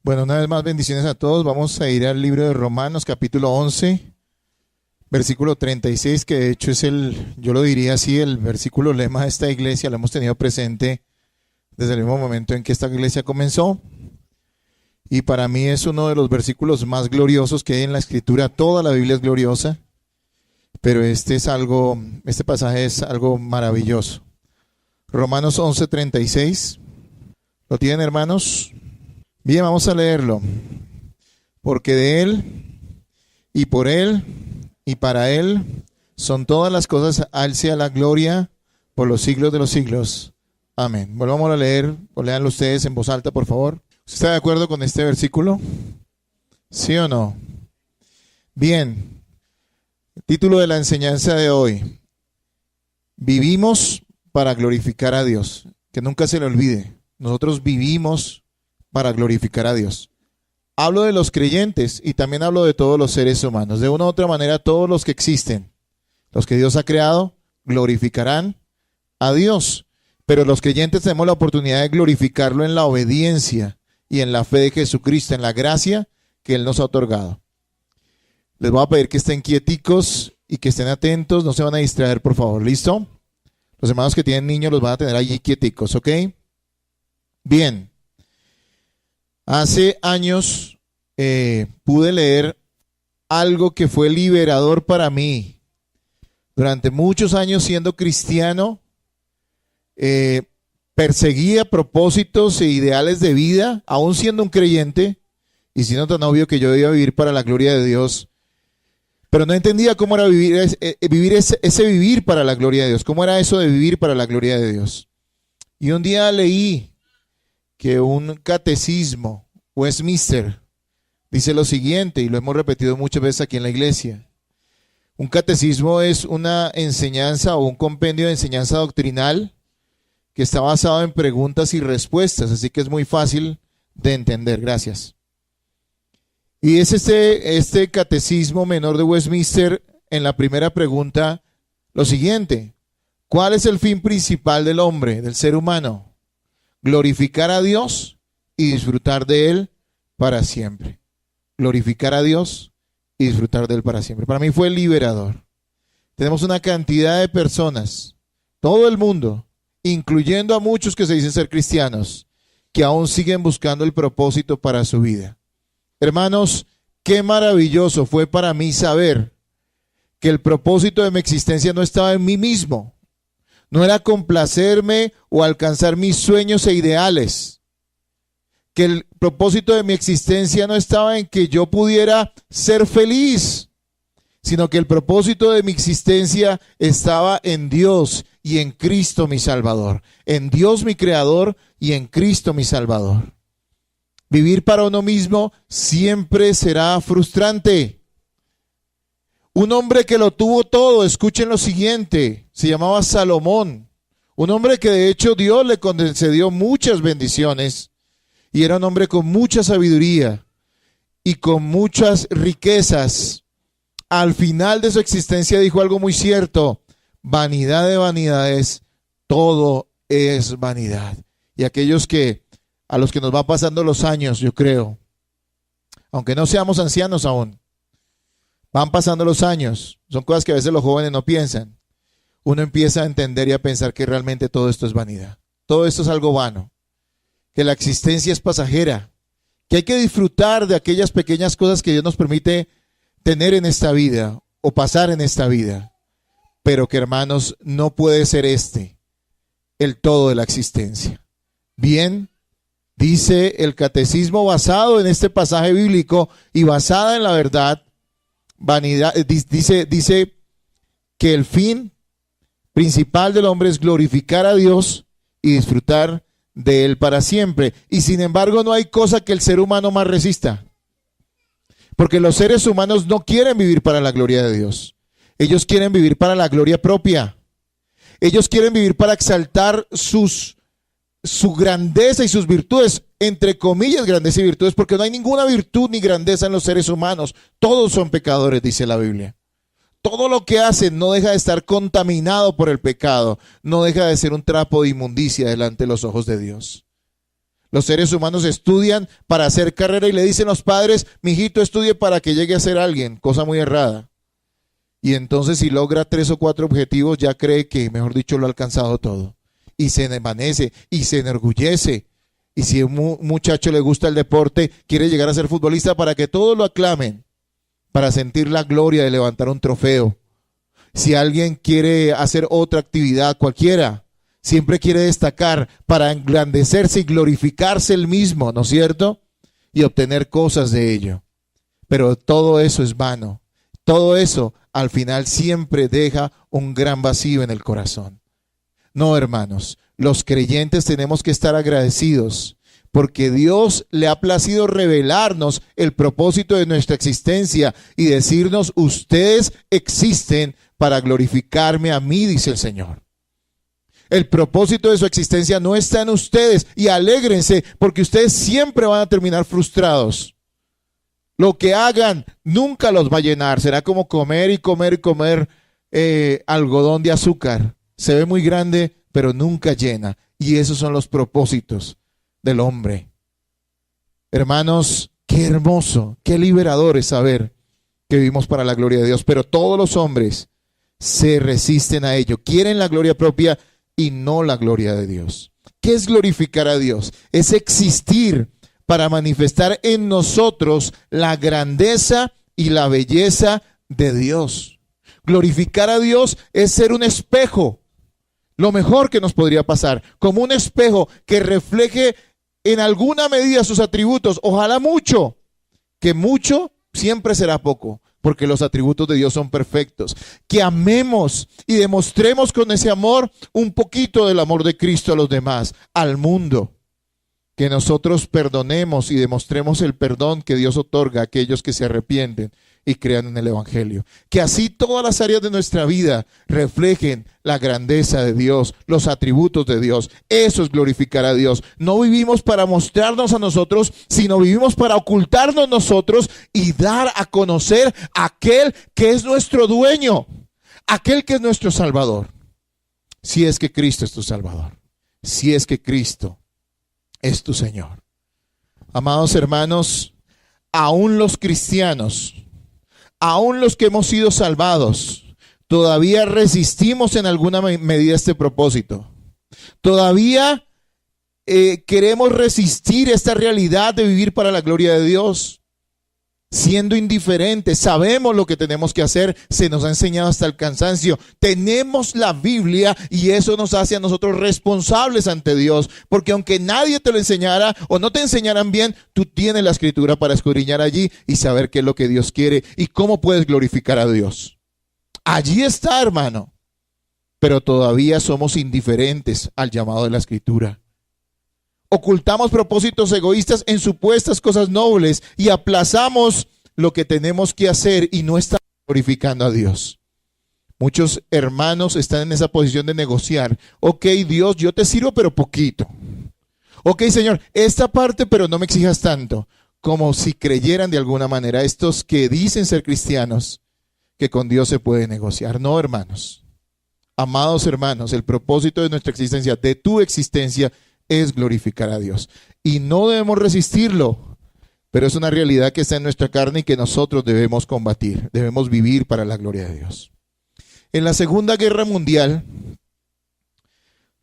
Bueno, una vez más bendiciones a todos. Vamos a ir al libro de Romanos, capítulo 11, versículo 36, que de hecho es yo lo diría así, el versículo lema de esta iglesia. Lo hemos tenido presente desde el mismo momento en que esta iglesia comenzó. Y para mí es uno de los versículos más gloriosos que hay en la Escritura. Toda la Biblia es gloriosa, pero este pasaje es algo maravilloso. Romanos 11, 36. ¿Lo tienen, hermanos? Bien, vamos a leerlo. Porque de Él, y por Él, y para Él, son todas las cosas. A Él sea la gloria por los siglos de los siglos. Amén. Volvamos a leer, o léanlo ustedes en voz alta, por favor. ¿Usted está de acuerdo con este versículo? ¿Sí o no? Bien. Título de la enseñanza de hoy. Vivimos para glorificar a Dios. Que nunca se le olvide. Nosotros vivimos para glorificar a Dios. Hablo de los creyentes y también hablo de todos los seres humanos. De una u otra manera, todos los que existen, los que Dios ha creado, glorificarán a Dios. Pero los creyentes tenemos la oportunidad de glorificarlo en la obediencia y en la fe de Jesucristo, en la gracia que Él nos ha otorgado. Les voy a pedir que estén quieticos y que estén atentos, no se van a distraer, por favor. ¿Listo? Los hermanos que tienen niños los van a tener allí quieticos, ¿ok? Bien. Hace años pude leer algo que fue liberador para mí. Durante muchos años siendo cristiano, perseguía propósitos e ideales de vida, aún siendo un creyente, y siendo tan obvio que yo debía vivir para la gloria de Dios. Pero no entendía cómo era ese vivir para la gloria de Dios. ¿Cómo era eso de vivir para la gloria de Dios? Y un día leí que un catecismo, Westminster, dice lo siguiente, y lo hemos repetido muchas veces aquí en la iglesia. Un catecismo es una enseñanza o un compendio de enseñanza doctrinal que está basado en preguntas y respuestas, así que es muy fácil de entender. Gracias. Y es este catecismo menor de Westminster, en la primera pregunta, lo siguiente: ¿cuál es el fin principal del hombre, del ser humano? Glorificar a Dios y disfrutar de Él para siempre. Glorificar a Dios y disfrutar de Él para siempre. Para mí fue liberador. Tenemos una cantidad de personas, todo el mundo, incluyendo a muchos que se dicen ser cristianos, que aún siguen buscando el propósito para su vida. Hermanos, qué maravilloso fue para mí saber que el propósito de mi existencia no estaba en mí mismo. No era complacerme o alcanzar mis sueños e ideales. Que el propósito de mi existencia no estaba en que yo pudiera ser feliz, sino que el propósito de mi existencia estaba en Dios y en Cristo mi Salvador. En Dios mi Creador y en Cristo mi Salvador. Vivir para uno mismo siempre será frustrante. Un hombre que lo tuvo todo, escuchen lo siguiente, se llamaba Salomón. Un hombre que de hecho Dios le concedió muchas bendiciones y era un hombre con mucha sabiduría y con muchas riquezas. Al final de su existencia dijo algo muy cierto: vanidad de vanidades, todo es vanidad. Y a los que nos van pasando los años, yo creo, aunque no seamos ancianos aún, van pasando los años, son cosas que a veces los jóvenes no piensan. Uno empieza a entender y a pensar que realmente todo esto es vanidad. Todo esto es algo vano, que la existencia es pasajera, que hay que disfrutar de aquellas pequeñas cosas que Dios nos permite tener en esta vida o pasar en esta vida, pero que, hermanos, no puede ser el todo de la existencia. Bien, dice el catecismo, basado en este pasaje bíblico y basada en la verdad, vanidad, dice que el fin principal del hombre es glorificar a Dios y disfrutar de Él para siempre. Y sin embargo, no hay cosa que el ser humano más resista. Porque los seres humanos no quieren vivir para la gloria de Dios. Ellos quieren vivir para la gloria propia. Ellos quieren vivir para exaltar su grandeza y sus virtudes, entre comillas grandeza y virtudes, porque no hay ninguna virtud ni grandeza en los seres humanos. Todos son pecadores, dice la Biblia. Todo lo que hacen no deja de estar contaminado por el pecado, no deja de ser un trapo de inmundicia delante de los ojos de Dios. Los seres humanos estudian para hacer carrera y le dicen los padres, mijito, estudie para que llegue a ser alguien, cosa muy errada. Y entonces si logra 3 o 4 objetivos, ya cree que, mejor dicho, lo ha alcanzado todo. Y se envanece y se enorgullece. Y si a un muchacho le gusta el deporte, quiere llegar a ser futbolista para que todos lo aclamen, para sentir la gloria de levantar un trofeo. Si alguien quiere hacer otra actividad, cualquiera, siempre quiere destacar para engrandecerse y glorificarse él mismo, ¿no es cierto? Y obtener cosas de ello. Pero todo eso es vano. Todo eso al final siempre deja un gran vacío en el corazón. No, hermanos, los creyentes tenemos que estar agradecidos porque Dios le ha placido revelarnos el propósito de nuestra existencia y decirnos, ustedes existen para glorificarme a mí, dice el Señor. El propósito de su existencia no está en ustedes y alégrense porque ustedes siempre van a terminar frustrados. Lo que hagan nunca los va a llenar. Será como comer y comer y comer algodón de azúcar. Se ve muy grande, pero nunca llena. Y esos son los propósitos del hombre. Hermanos, qué hermoso, qué liberador es saber que vivimos para la gloria de Dios. Pero todos los hombres se resisten a ello. Quieren la gloria propia y no la gloria de Dios. ¿Qué es glorificar a Dios? Es existir para manifestar en nosotros la grandeza y la belleza de Dios. Glorificar a Dios es ser un espejo, lo mejor que nos podría pasar, como un espejo que refleje en alguna medida sus atributos, ojalá mucho, que mucho siempre será poco, porque los atributos de Dios son perfectos. Que amemos y demostremos con ese amor un poquito del amor de Cristo a los demás, al mundo. Que nosotros perdonemos y demostremos el perdón que Dios otorga a aquellos que se arrepienten y crean en el Evangelio. Que así todas las áreas de nuestra vida reflejen la grandeza de Dios, los atributos de Dios. Eso es glorificar a Dios. No vivimos para mostrarnos a nosotros, sino vivimos para ocultarnos nosotros y dar a conocer a aquel que es nuestro dueño, aquel que es nuestro Salvador. Si es que Cristo es tu Salvador, si es que Cristo es tu Señor. Amados hermanos, aún los cristianos, aún los que hemos sido salvados, todavía resistimos en alguna medida este propósito. Todavía queremos resistir esta realidad de vivir para la gloria de Dios. Siendo indiferentes, sabemos lo que tenemos que hacer, se nos ha enseñado hasta el cansancio. Tenemos la Biblia y eso nos hace a nosotros responsables ante Dios, porque aunque nadie te lo enseñara o no te enseñaran bien, tú tienes la Escritura para escudriñar allí y saber qué es lo que Dios quiere y cómo puedes glorificar a Dios. Allí está, hermano, pero todavía somos indiferentes al llamado de la Escritura. Ocultamos propósitos egoístas en supuestas cosas nobles y aplazamos lo que tenemos que hacer y no estamos glorificando a Dios. Muchos hermanos están en esa posición de negociar. Ok, Dios, yo te sirvo, pero poquito. Ok, Señor, esta parte, pero no me exijas tanto. Como si creyeran de alguna manera estos que dicen ser cristianos, que con Dios se puede negociar. No, hermanos. Amados hermanos, el propósito de nuestra existencia, de tu existencia, es glorificar a Dios. Y no debemos resistirlo, pero es una realidad que está en nuestra carne y que nosotros debemos combatir. Debemos vivir para la gloria de Dios. En la Segunda Guerra Mundial,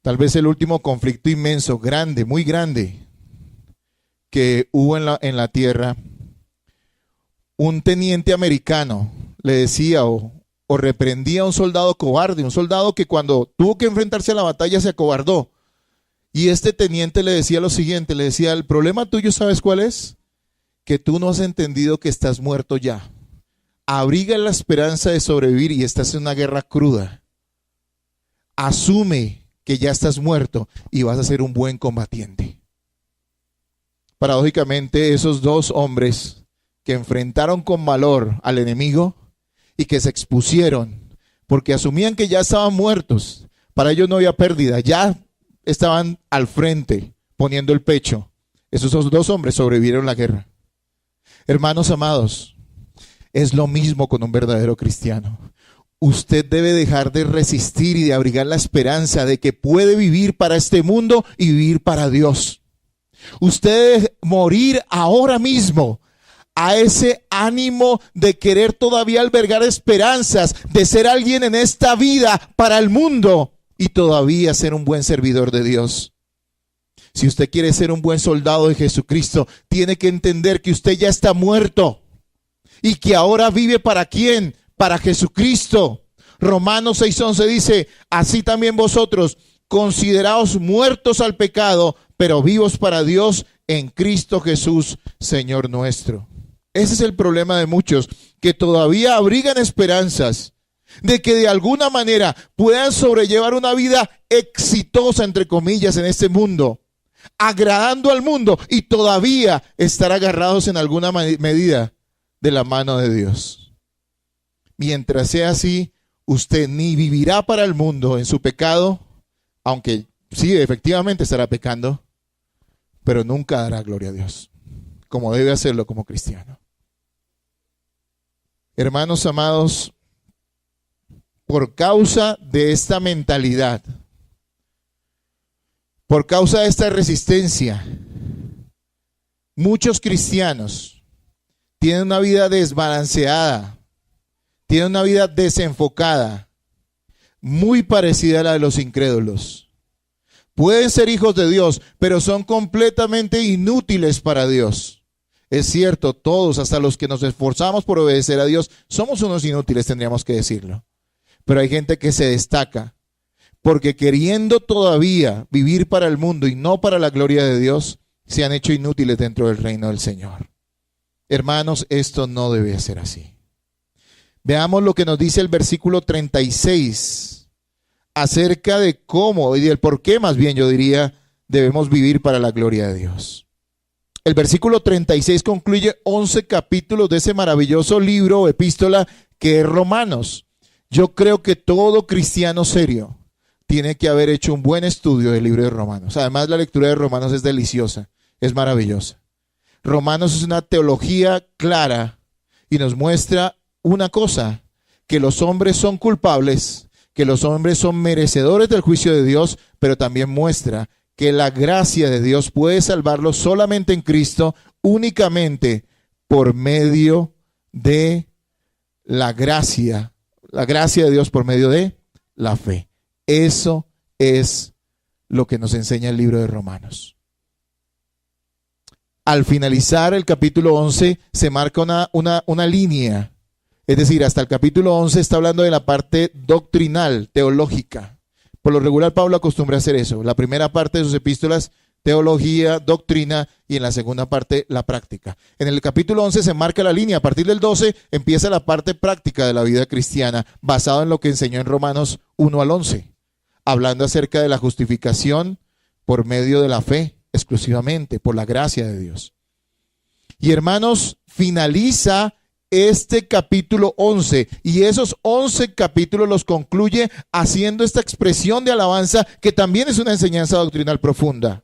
tal vez el último conflicto inmenso, grande, muy grande, que hubo en la tierra, un teniente americano le decía o reprendía a un soldado cobarde, un soldado que cuando tuvo que enfrentarse a la batalla se acobardó. Y este teniente le decía lo siguiente, le decía, el problema tuyo, ¿sabes cuál es? Que tú no has entendido que estás muerto ya. Abriga la esperanza de sobrevivir y estás en una guerra cruda. Asume que ya estás muerto y vas a ser un buen combatiente. Paradójicamente, esos dos hombres que enfrentaron con valor al enemigo y que se expusieron porque asumían que ya estaban muertos, para ellos no había pérdida, ya estaban al frente, poniendo el pecho. Esos dos hombres sobrevivieron la guerra. Hermanos amados, es lo mismo con un verdadero cristiano. Usted debe dejar de resistir y de abrigar la esperanza de que puede vivir para este mundo y vivir para Dios. Usted debe morir ahora mismo a ese ánimo de querer todavía albergar esperanzas, de ser alguien en esta vida para el mundo y todavía ser un buen servidor de Dios. Si usted quiere ser un buen soldado de Jesucristo, tiene que entender que usted ya está muerto y que ahora vive ¿para quién? Para Jesucristo. Romanos 6:11 dice, así también vosotros, consideraos muertos al pecado, pero vivos para Dios en Cristo Jesús, Señor nuestro. Ese es el problema de muchos, que todavía abrigan esperanzas de que de alguna manera puedan sobrellevar una vida exitosa, entre comillas, en este mundo, agradando al mundo y todavía estar agarrados en alguna medida de la mano de Dios. Mientras sea así, usted ni vivirá para el mundo en su pecado, aunque sí, efectivamente estará pecando, pero nunca dará gloria a Dios, como debe hacerlo como cristiano. Hermanos amados, por causa de esta mentalidad, por causa de esta resistencia, muchos cristianos tienen una vida desbalanceada, tienen una vida desenfocada, muy parecida a la de los incrédulos. Pueden ser hijos de Dios, pero son completamente inútiles para Dios. Es cierto, todos, hasta los que nos esforzamos por obedecer a Dios, somos unos inútiles, tendríamos que decirlo. Pero hay gente que se destaca, porque queriendo todavía vivir para el mundo y no para la gloria de Dios, se han hecho inútiles dentro del reino del Señor. Hermanos, esto no debe ser así. Veamos lo que nos dice el versículo 36 acerca de cómo y del por qué, más bien yo diría, debemos vivir para la gloria de Dios. El versículo 36 concluye 11 capítulos de ese maravilloso libro o epístola que es Romanos. Yo creo que todo cristiano serio tiene que haber hecho un buen estudio del libro de Romanos. Además, la lectura de Romanos es deliciosa, es maravillosa. Romanos es una teología clara y nos muestra una cosa, que los hombres son culpables, que los hombres son merecedores del juicio de Dios, pero también muestra que la gracia de Dios puede salvarlos solamente en Cristo, únicamente por medio de la gracia de Dios por medio de la fe. Eso es lo que nos enseña el libro de Romanos. Al finalizar el capítulo 11 se marca una línea. Es decir, hasta el capítulo 11 está hablando de la parte doctrinal, teológica. Por lo regular, Pablo acostumbra a hacer eso. La primera parte de sus epístolas, teología, doctrina, y en la segunda parte, la práctica. En el capítulo 11 se marca la línea. A partir del 12 empieza la parte práctica de la vida cristiana, basado en lo que enseñó en Romanos 1 al 11, hablando acerca de la justificación por medio de la fe, exclusivamente, por la gracia de Dios. Y hermanos, finaliza este capítulo 11 y esos 11 capítulos los concluye haciendo esta expresión de alabanza que también es una enseñanza doctrinal profunda,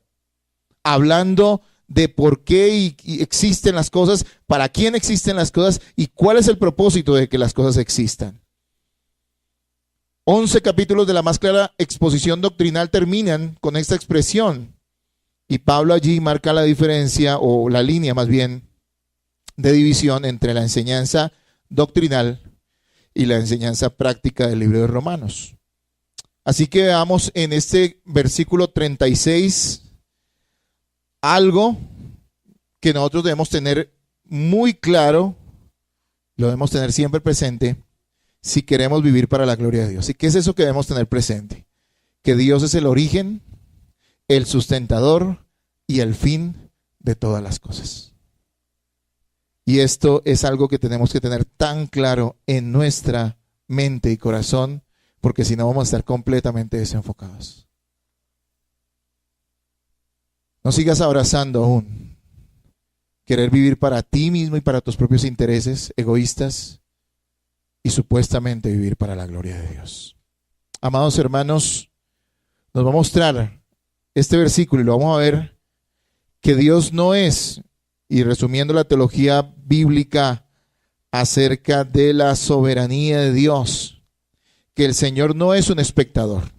hablando de por qué y existen las cosas, para quién existen las cosas y cuál es el propósito de que las cosas existan. 11 capítulos de la más clara exposición doctrinal terminan con esta expresión y Pablo allí marca la diferencia o la línea más bien de división entre la enseñanza doctrinal y la enseñanza práctica del libro de Romanos. Así que veamos en este versículo 36 algo que nosotros debemos tener muy claro, lo debemos tener siempre presente si queremos vivir para la gloria de Dios. ¿Y qué es eso que debemos tener presente? Que Dios es el origen, el sustentador y el fin de todas las cosas. Y esto es algo que tenemos que tener tan claro en nuestra mente y corazón, porque si no vamos a estar completamente desenfocados. No sigas abrazando aún querer vivir para ti mismo y para tus propios intereses egoístas y supuestamente vivir para la gloria de Dios. Amados hermanos, nos va a mostrar este versículo y lo vamos a ver que Dios no es, y resumiendo la teología bíblica acerca de la soberanía de Dios, que el Señor no es un espectador,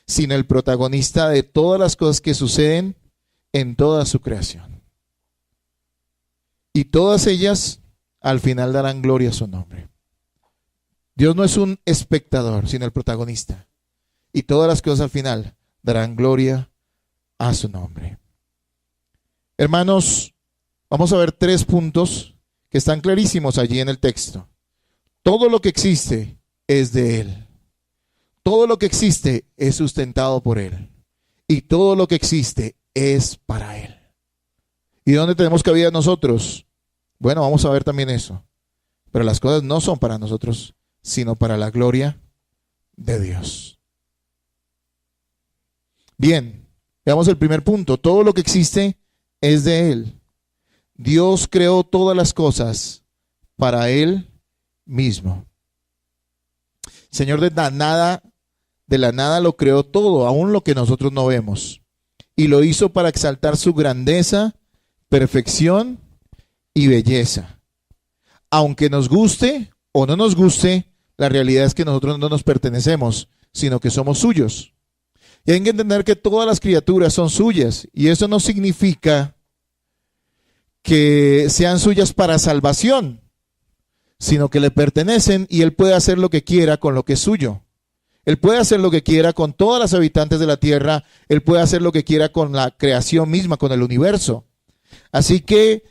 sino el protagonista de todas las cosas que suceden en toda su creación. Y todas ellas al final darán gloria a su nombre. Dios no es un espectador, sino el protagonista. Y todas las cosas al final darán gloria a su nombre. Hermanos, vamos a ver 3 puntos que están clarísimos allí en el texto. Todo lo que existe es de Él. Todo lo que existe es sustentado por Él. Y todo lo que existe es para Él. ¿Y dónde tenemos cabida nosotros? Bueno, vamos a ver también eso. Pero las cosas no son para nosotros, sino para la gloria de Dios. Bien, veamos el primer punto. Todo lo que existe es de Él. Dios creó todas las cosas para Él mismo. El Señor de la nada lo creó todo, aún lo que nosotros no vemos. Y lo hizo para exaltar su grandeza, perfección y belleza. Aunque nos guste o no nos guste, la realidad es que nosotros no nos pertenecemos, sino que somos suyos. Y hay que entender que todas las criaturas son suyas, y eso no significa que sean suyas para salvación, sino que le pertenecen y Él puede hacer lo que quiera con lo que es suyo. Él puede hacer lo que quiera con todas las habitantes de la tierra, Él puede hacer lo que quiera con la creación misma, con el universo. Así que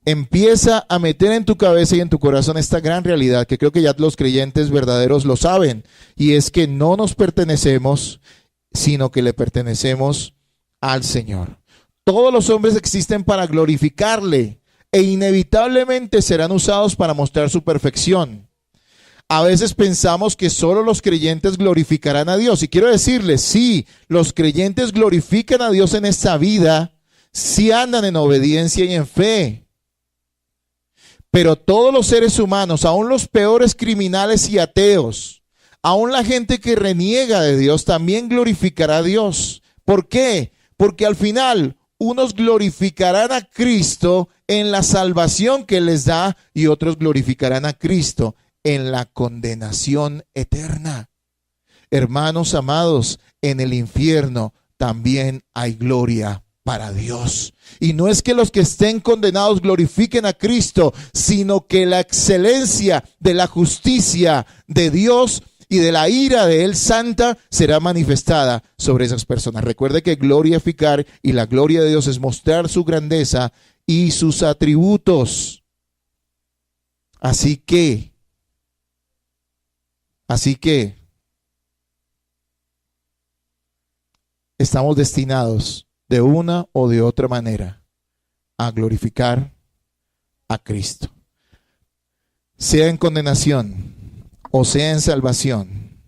empieza a meter en tu cabeza y en tu corazón esta gran realidad, que creo que ya los creyentes verdaderos lo saben, y es que no nos pertenecemos, sino que le pertenecemos al Señor. Todos los hombres existen para glorificarle e inevitablemente serán usados para mostrar su perfección. A veces pensamos que solo los creyentes glorificarán a Dios, y quiero decirles, sí, los creyentes glorifican a Dios en esta vida si andan en obediencia y en fe. Pero todos los seres humanos, aún los peores criminales y ateos, aún la gente que reniega de Dios, también glorificará a Dios. ¿Por qué? Porque al final unos glorificarán a Cristo en la salvación que les da y otros glorificarán a Cristo en la condenación eterna. Hermanos amados, en el infierno también hay gloria para Dios. Y no es que los que estén condenados glorifiquen a Cristo, sino que la excelencia de la justicia de Dios y de la ira de Él santa será manifestada sobre esas personas. Recuerde que glorificar y la gloria de Dios es mostrar su grandeza y sus atributos. Así que estamos destinados de una o de otra manera a glorificar a Cristo. Sea en condenación o sea en salvación,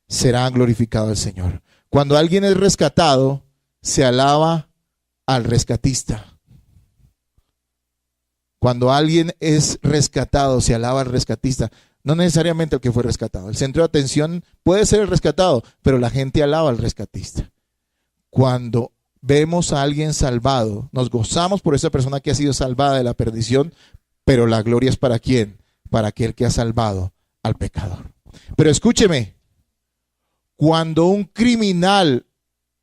será glorificado el Señor. Cuando alguien es rescatado, se alaba al rescatista. Cuando alguien es rescatado, se alaba al rescatista. No necesariamente el que fue rescatado. El centro de atención puede ser el rescatado, pero la gente alaba al rescatista. Cuando vemos a alguien salvado, nos gozamos por esa persona que ha sido salvada de la perdición, pero la gloria es ¿para quién? Para aquel que ha salvado al pecador. Pero escúcheme, cuando un criminal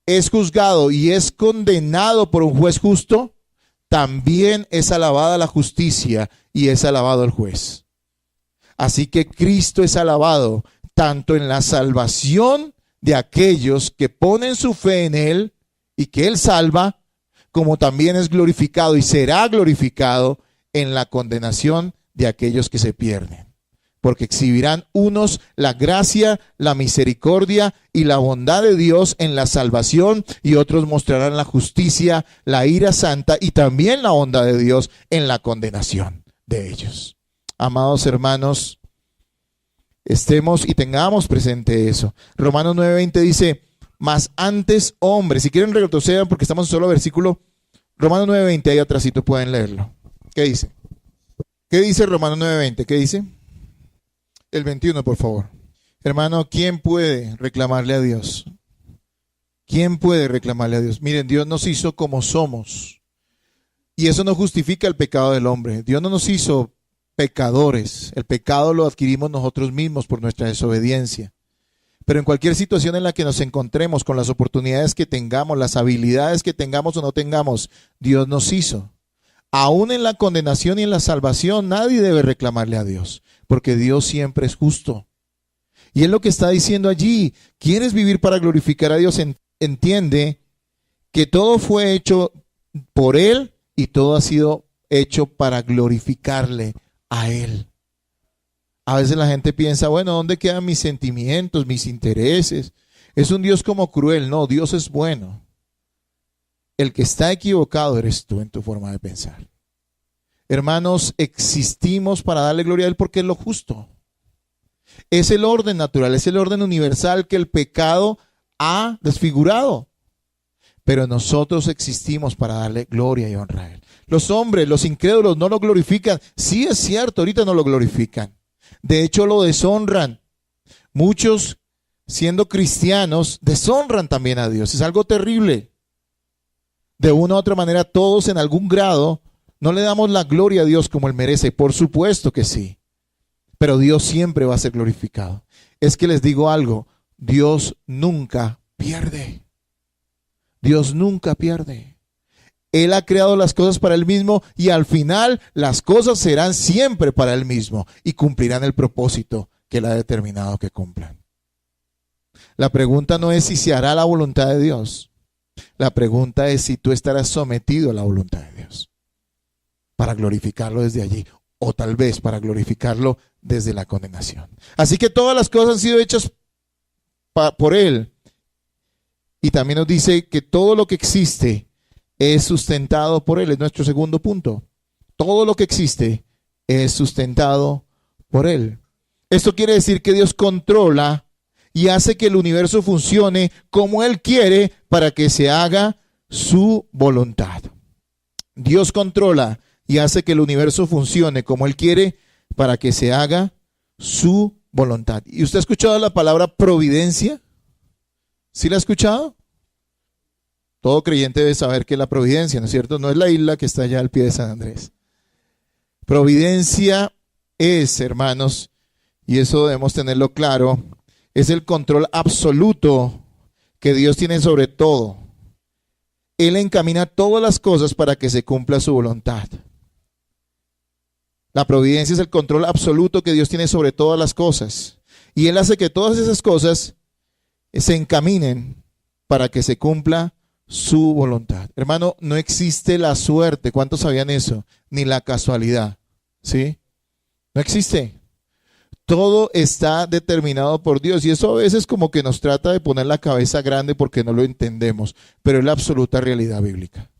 es juzgado y es condenado por un juez justo, también es alabada la justicia y es alabado el juez. Así que Cristo es alabado tanto en la salvación de aquellos que ponen su fe en Él y que Él salva, como también es glorificado y será glorificado en la condenación de aquellos que se pierden. Porque exhibirán unos la gracia, la misericordia y la bondad de Dios en la salvación, y otros mostrarán la justicia, la ira santa y también la bondad de Dios en la condenación de ellos. Amados hermanos, estemos y tengamos presente eso. Romanos 9:20 dice, mas antes hombres, si quieren retrocedan porque estamos en solo versículo, Romanos 9:20, ahí atrásito pueden leerlo. ¿Qué dice? ¿Qué dice Romanos 9:20? ¿Qué dice? El 21, por favor. Hermano, ¿quién puede reclamarle a Dios? ¿Quién puede reclamarle a Dios? Miren, Dios nos hizo como somos. Y eso no justifica el pecado del hombre. Dios no nos hizo pecadores. El pecado lo adquirimos nosotros mismos por nuestra desobediencia. Pero en cualquier situación en la que nos encontremos, con las oportunidades que tengamos, las habilidades que tengamos o no tengamos, Dios nos hizo. Aún en la condenación y en la salvación, nadie debe reclamarle a Dios, porque Dios siempre es justo. Y es lo que está diciendo allí. ¿Quieres vivir para glorificar a Dios? Entiende que todo fue hecho por Él y todo ha sido hecho para glorificarle a Él. A veces la gente piensa, bueno, ¿dónde quedan mis sentimientos, mis intereses? Es un Dios como cruel. No, Dios es bueno. El que está equivocado eres tú en tu forma de pensar. Hermanos, existimos para darle gloria a Él porque es lo justo. Es el orden natural, es el orden universal que el pecado ha desfigurado. Pero nosotros existimos para darle gloria y honra a Él. Los hombres, los incrédulos no lo glorifican. Sí es cierto, ahorita no lo glorifican. De hecho lo deshonran. Muchos, siendo cristianos, deshonran también a Dios. Es algo terrible. De una u otra manera, todos en algún grado no le damos la gloria a Dios como Él merece. Por supuesto que sí. Pero Dios siempre va a ser glorificado. Es que les digo algo, Dios nunca pierde. Dios nunca pierde. Él ha creado las cosas para Él mismo y al final las cosas serán siempre para Él mismo y cumplirán el propósito que Él ha determinado que cumplan. La pregunta no es si se hará la voluntad de Dios. La pregunta es si tú estarás sometido a la voluntad de Dios para glorificarlo desde allí o tal vez para glorificarlo desde la condenación. Así que todas las cosas han sido hechas por Él. Y también nos dice que todo lo que existe es sustentado por Él. Es nuestro segundo punto. Todo lo que existe es sustentado por Él. Esto quiere decir que Dios controla y hace que el universo funcione como Él quiere para que se haga su voluntad. Dios controla y hace que el universo funcione como Él quiere para que se haga su voluntad. ¿Y usted ha escuchado la palabra providencia? ¿Sí la ha escuchado? Todo creyente debe saber que la providencia, ¿no es cierto? No es la isla que está allá al pie de San Andrés. Providencia es, hermanos, y eso debemos tenerlo claro, es el control absoluto que Dios tiene sobre todo. Él encamina todas las cosas para que se cumpla su voluntad. La providencia es el control absoluto que Dios tiene sobre todas las cosas. Y Él hace que todas esas cosas se encaminen para que se cumpla su voluntad. Hermano, no existe la suerte. ¿Cuántos sabían eso? Ni la casualidad. ¿Sí? No existe. Todo está determinado por Dios. Y eso a veces como que nos trata de poner la cabeza grande porque no lo entendemos. Pero es la absoluta realidad bíblica.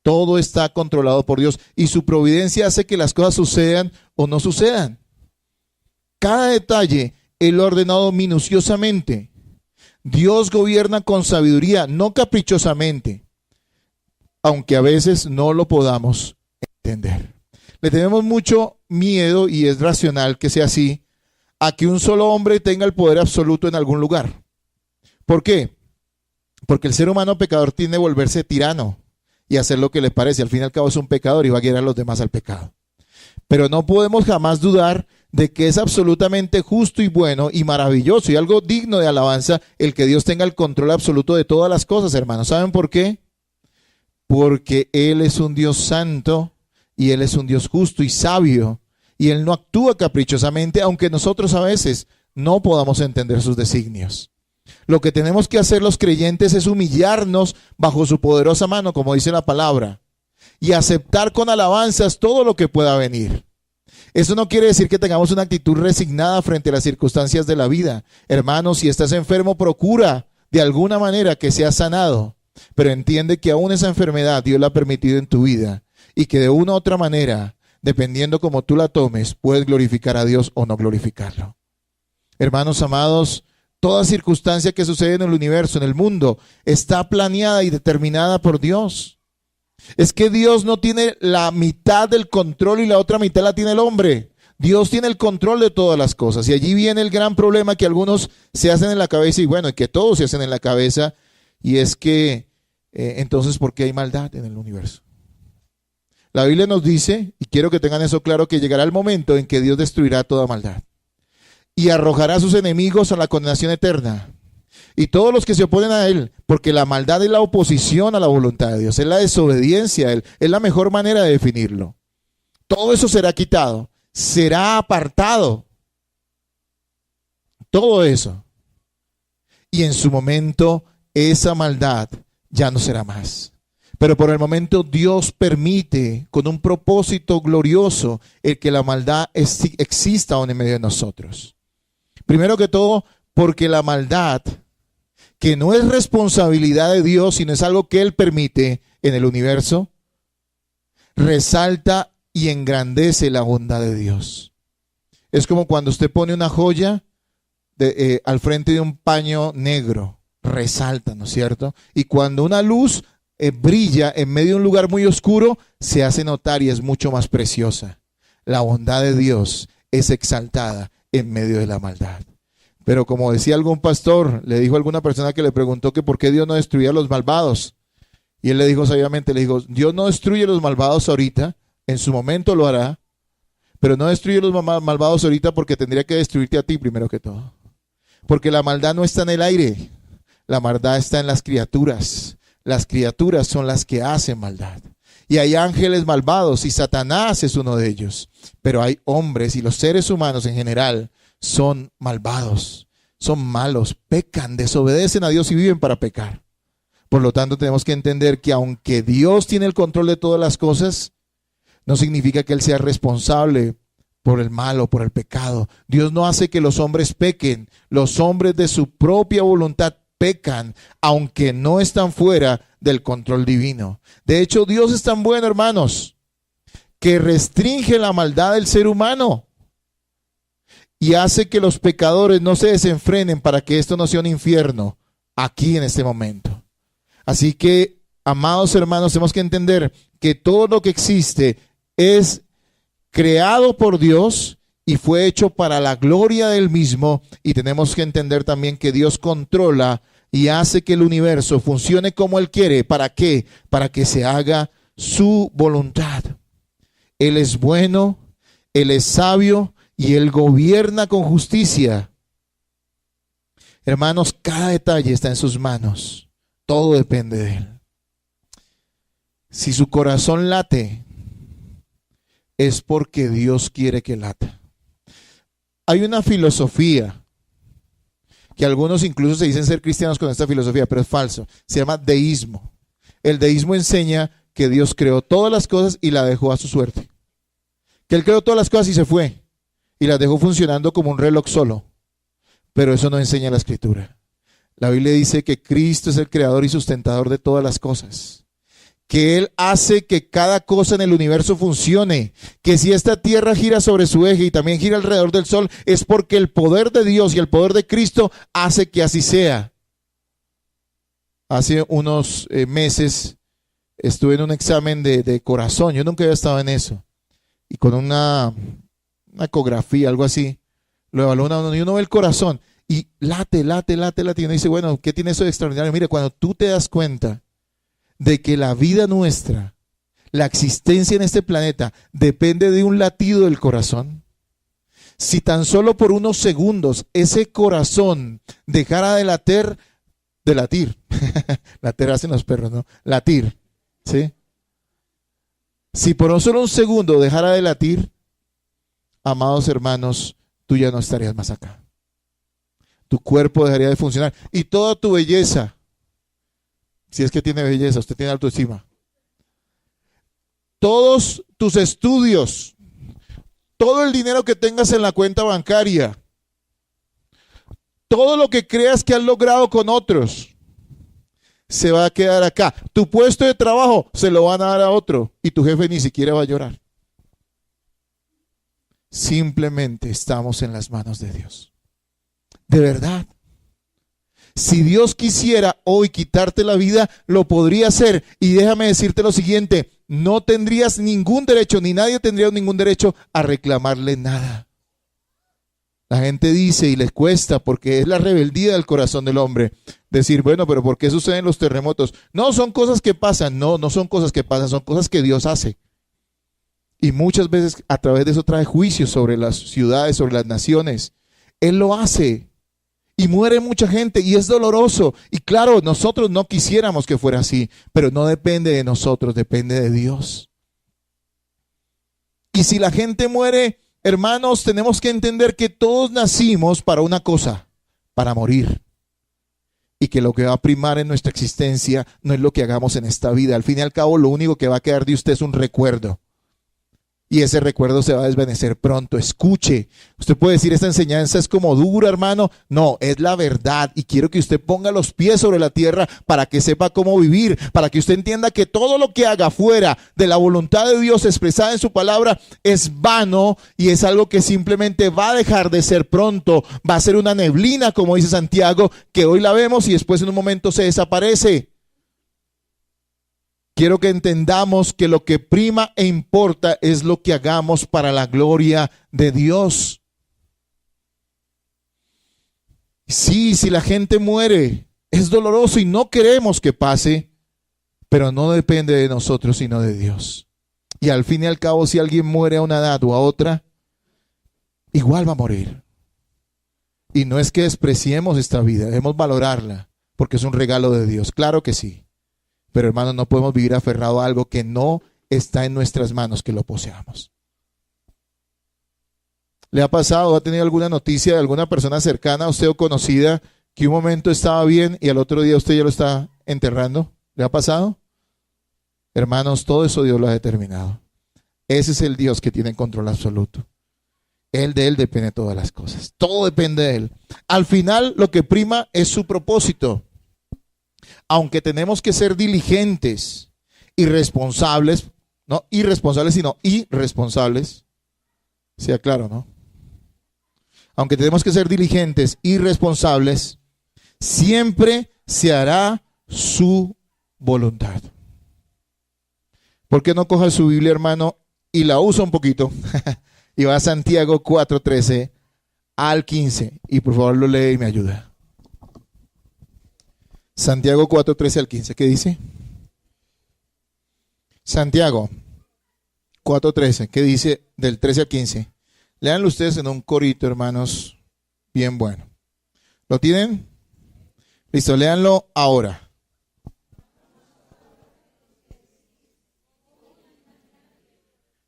Todo está controlado por Dios. Y su providencia hace que las cosas sucedan o no sucedan. Cada detalle Él lo ha ordenado minuciosamente. Dios gobierna con sabiduría, no caprichosamente, aunque a veces no lo podamos entender. Le tenemos mucho miedo, y es racional que sea así, a que un solo hombre tenga el poder absoluto en algún lugar. ¿Por qué? Porque el ser humano pecador tiende a volverse tirano y hacer lo que le parece. Al fin y al cabo es un pecador y va a guiar a los demás al pecado. Pero no podemos jamás dudar de que es absolutamente justo y bueno y maravilloso y algo digno de alabanza el que Dios tenga el control absoluto de todas las cosas, hermanos. ¿Saben por qué? Porque Él es un Dios santo y Él es un Dios justo y sabio y Él no actúa caprichosamente, aunque nosotros a veces no podamos entender sus designios. Lo que tenemos que hacer los creyentes es humillarnos bajo su poderosa mano, como dice la palabra, y aceptar con alabanzas todo lo que pueda venir. Eso no quiere decir que tengamos una actitud resignada frente a las circunstancias de la vida. Hermanos, si estás enfermo, procura de alguna manera que seas sanado, pero entiende que aún esa enfermedad Dios la ha permitido en tu vida y que de una u otra manera, dependiendo cómo tú la tomes, puedes glorificar a Dios o no glorificarlo. Hermanos amados, toda circunstancia que sucede en el universo, en el mundo, está planeada y determinada por Dios. Es que Dios no tiene la mitad del control y la otra mitad la tiene el hombre. Dios tiene el control de todas las cosas. Y allí viene el gran problema que algunos se hacen en la cabeza, y bueno, que todos se hacen en la cabeza, y es que entonces, ¿por qué hay maldad en el universo? La Biblia nos dice, y quiero que tengan eso claro, que llegará el momento en que Dios destruirá toda maldad. y arrojará a sus enemigos a la condenación eterna. Y todos los que se oponen a él, porque la maldad es la oposición a la voluntad de Dios, es la desobediencia a él, es la mejor manera de definirlo. Todo eso será quitado, será apartado. Todo eso. Y en su momento esa maldad ya no será más. Pero por el momento Dios permite con un propósito glorioso el que la maldad exista aún en medio de nosotros. Primero que todo, porque la maldad, que no es responsabilidad de Dios, sino es algo que Él permite en el universo, resalta y engrandece la bondad de Dios. Es como cuando usted pone una joya al frente de un paño negro, resalta, ¿no es cierto? Y cuando una luz brilla en medio de un lugar muy oscuro, se hace notar y es mucho más preciosa. La bondad de Dios es exaltada en medio de la maldad. Pero como decía algún pastor, le dijo a alguna persona que le preguntó que por qué Dios no destruía a los malvados. Y él le dijo sabiamente, le dijo, Dios no destruye a los malvados ahorita, en su momento lo hará, pero no destruye a los malvados ahorita porque tendría que destruirte a ti primero que todo. Porque la maldad no está en el aire, la maldad está en las criaturas. Las criaturas son las que hacen maldad. Y hay ángeles malvados y Satanás es uno de ellos. Pero hay hombres y los seres humanos en general son malvados, son malos, pecan, desobedecen a Dios y viven para pecar. Por lo tanto, tenemos que entender que aunque Dios tiene el control de todas las cosas, no significa que Él sea responsable por el mal o por el pecado. Dios no hace que los hombres pequen. Los hombres de su propia voluntad pecan, aunque no están fuera del control divino. De hecho, Dios es tan bueno, hermanos, que restringe la maldad del ser humano y hace que los pecadores no se desenfrenen para que esto no sea un infierno aquí en este momento. Así que, amados hermanos, tenemos que entender que todo lo que existe es creado por Dios y fue hecho para la gloria del mismo, y tenemos que entender también que Dios controla y hace que el universo funcione como Él quiere. ¿Para qué? Para que se haga su voluntad. Él es bueno, Él es sabio y Él gobierna con justicia. Hermanos, cada detalle está en sus manos. Todo depende de Él. Si su corazón late, es porque Dios quiere que lata. Hay una filosofía que algunos incluso se dicen ser cristianos con esta filosofía, pero es falso. Se llama deísmo. El deísmo enseña que Dios creó todas las cosas y la dejó a su suerte. Que Él creó todas las cosas y se fue y las dejó funcionando como un reloj solo. Pero eso no enseña la Escritura. La Biblia dice que Cristo es el creador y sustentador de todas las cosas. Que Él hace que cada cosa en el universo funcione, que si esta tierra gira sobre su eje y también gira alrededor del sol, es porque el poder de Dios y el poder de Cristo hace que así sea. Hace unos meses estuve en un examen de corazón, yo nunca había estado en eso, y con una ecografía, algo así, lo evalúa uno y uno ve el corazón, y late, y uno dice, bueno, ¿qué tiene eso de extraordinario? Mire, cuando tú te das cuenta de que la vida nuestra, la existencia en este planeta, depende de un latido del corazón. Si tan solo por unos segundos ese corazón dejara de latir, latir hacen los perros, ¿no? Latir, ¿sí? Si por solo un segundo dejara de latir, amados hermanos, tú ya no estarías más acá. Tu cuerpo dejaría de funcionar y toda tu belleza, si es que tiene belleza, usted tiene autoestima. Todos tus estudios, todo el dinero que tengas en la cuenta bancaria, todo lo que creas que has logrado con otros, se va a quedar acá. Tu puesto de trabajo se lo van a dar a otro y tu jefe ni siquiera va a llorar. Simplemente estamos en las manos de Dios. De verdad. Si Dios quisiera hoy quitarte la vida, lo podría hacer. Y déjame decirte lo siguiente, no tendrías ningún derecho, ni nadie tendría ningún derecho a reclamarle nada. La gente dice y les cuesta, porque es la rebeldía del corazón del hombre, decir, bueno, pero ¿por qué suceden los terremotos? No, son cosas que pasan. No, no son cosas que pasan, son cosas que Dios hace. Y muchas veces a través de eso trae juicios sobre las ciudades, sobre las naciones. Él lo hace. Y muere mucha gente y es doloroso. Y claro, nosotros no quisiéramos que fuera así, pero no depende de nosotros, depende de Dios. Y si la gente muere, hermanos, tenemos que entender que todos nacimos para una cosa, para morir. Y que lo que va a primar en nuestra existencia no es lo que hagamos en esta vida. Al fin y al cabo, lo único que va a quedar de usted es un recuerdo. Y ese recuerdo se va a desvanecer pronto. Escuche. Usted puede decir, esta enseñanza es como dura, hermano. No, es la verdad. Y quiero que usted ponga los pies sobre la tierra para que sepa cómo vivir. Para que usted entienda que todo lo que haga fuera de la voluntad de Dios expresada en su palabra es vano. Y es algo que simplemente va a dejar de ser pronto. Va a ser una neblina, como dice Santiago, que hoy la vemos y después en un momento se desaparece. Quiero que entendamos que lo que prima e importa es lo que hagamos para la gloria de Dios. Sí, si la gente muere, es doloroso y no queremos que pase, pero no depende de nosotros, sino de Dios. Y al fin y al cabo, si alguien muere a una edad o a otra, igual va a morir. Y no es que despreciemos esta vida, debemos valorarla, porque es un regalo de Dios. Claro que sí. Pero hermanos, no podemos vivir aferrado a algo que no está en nuestras manos, que lo poseamos. ¿Le ha pasado, ha tenido alguna noticia de alguna persona cercana a usted o conocida que un momento estaba bien y al otro día usted ya lo está enterrando? ¿Le ha pasado? Hermanos, todo eso Dios lo ha determinado. Ese es el Dios que tiene control absoluto. De Él depende todas las cosas. Todo depende de Él. Al final, lo que prima es su propósito. Aunque tenemos que ser diligentes y responsables, no irresponsables, sino irresponsables, sea claro, ¿no? Aunque tenemos que ser diligentes y responsables, siempre se hará su voluntad. ¿Por qué no coja su Biblia, hermano, y la usa un poquito? Y va a Santiago 4:13 al 15. Y por favor lo lee y me ayuda. Santiago 4:13 al 15, ¿qué dice? Santiago 4:13, ¿qué dice del 13 al 15? Léanlo ustedes en un corito, hermanos, bien bueno. ¿Lo tienen? Listo, léanlo ahora.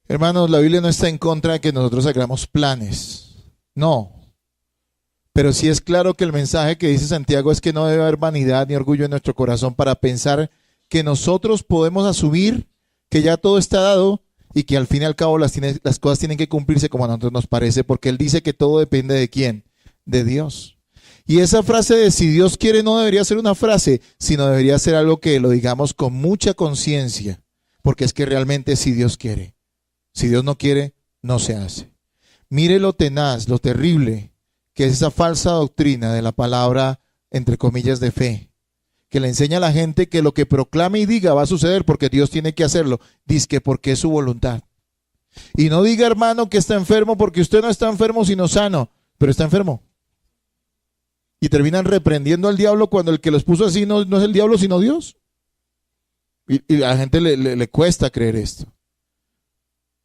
Hermanos, la Biblia no está en contra de que nosotros hagamos planes. No. Pero sí es claro que el mensaje que dice Santiago es que no debe haber vanidad ni orgullo en nuestro corazón para pensar que nosotros podemos asumir que ya todo está dado y que al fin y al cabo las cosas tienen que cumplirse como a nosotros nos parece, porque Él dice que todo depende de ¿quién? De Dios. Y esa frase de si Dios quiere no debería ser una frase, sino debería ser algo que lo digamos con mucha conciencia, porque es que realmente si Dios quiere. Si Dios no quiere, no se hace. Mire lo tenaz, lo terrible, que es esa falsa doctrina de la palabra, entre comillas, de fe, que le enseña a la gente que lo que proclame y diga va a suceder porque Dios tiene que hacerlo. Dice que porque es su voluntad. Y no diga, hermano, que está enfermo porque usted no está enfermo sino sano, pero está enfermo. Y terminan reprendiendo al diablo cuando el que los puso así no es el diablo sino Dios. Y a la gente le cuesta creer esto.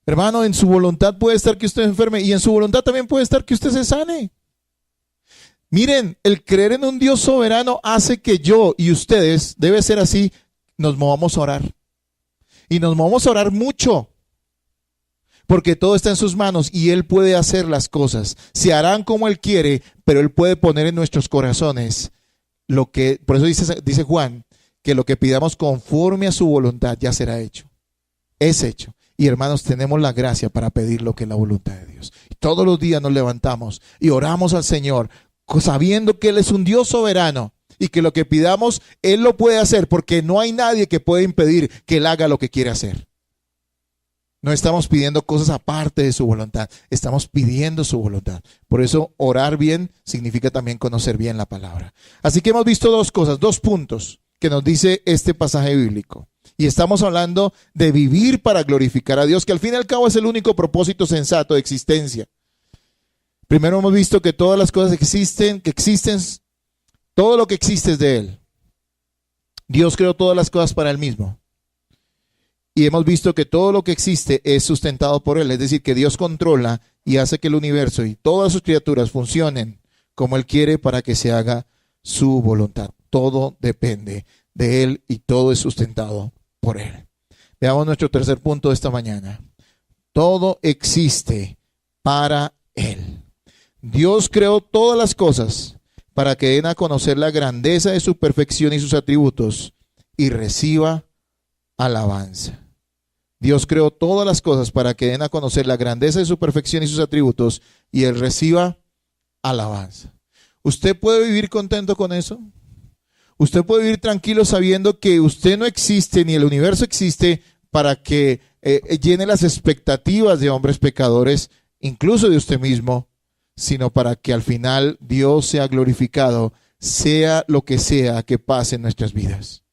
Hermano, en su voluntad puede estar que usted se enferme y en su voluntad también puede estar que usted se sane. Miren, el creer en un Dios soberano hace que yo y ustedes, debe ser así, nos movamos a orar. Y nos movamos a orar mucho. Porque todo está en sus manos y Él puede hacer las cosas. Se harán como Él quiere, pero Él puede poner en nuestros corazones lo que, por eso dice Juan, que lo que pidamos conforme a su voluntad ya será hecho. Es hecho. Y hermanos, tenemos la gracia para pedir lo que es la voluntad de Dios. Y todos los días nos levantamos y oramos al Señor, sabiendo que Él es un Dios soberano y que lo que pidamos Él lo puede hacer, porque no hay nadie que pueda impedir que Él haga lo que quiere hacer. No estamos pidiendo cosas aparte de su voluntad, estamos pidiendo su voluntad. Por eso orar bien significa también conocer bien la palabra. Así que hemos visto dos cosas, dos puntos que nos dice este pasaje bíblico. Y estamos hablando de vivir para glorificar a Dios, que al fin y al cabo es el único propósito sensato de existencia. Primero hemos visto que todas las cosas existen, todo lo que existe es de Él. Dios creó todas las cosas para Él mismo. Y hemos visto que todo lo que existe es sustentado por Él, es decir, que Dios controla y hace que el universo y todas sus criaturas funcionen como Él quiere para que se haga su voluntad. Todo depende de Él y todo es sustentado por Él. Veamos nuestro tercer punto de esta mañana. Todo existe para Él. Dios creó todas las cosas para que den a conocer la grandeza de su perfección y sus atributos y reciba alabanza. Dios creó todas las cosas para que den a conocer la grandeza de su perfección y sus atributos y Él reciba alabanza. ¿Usted puede vivir contento con eso? ¿Usted puede vivir tranquilo sabiendo que usted no existe ni el universo existe para que llene las expectativas de hombres pecadores, incluso de usted mismo, sino para que al final Dios sea glorificado, sea lo que sea que pase en nuestras vidas?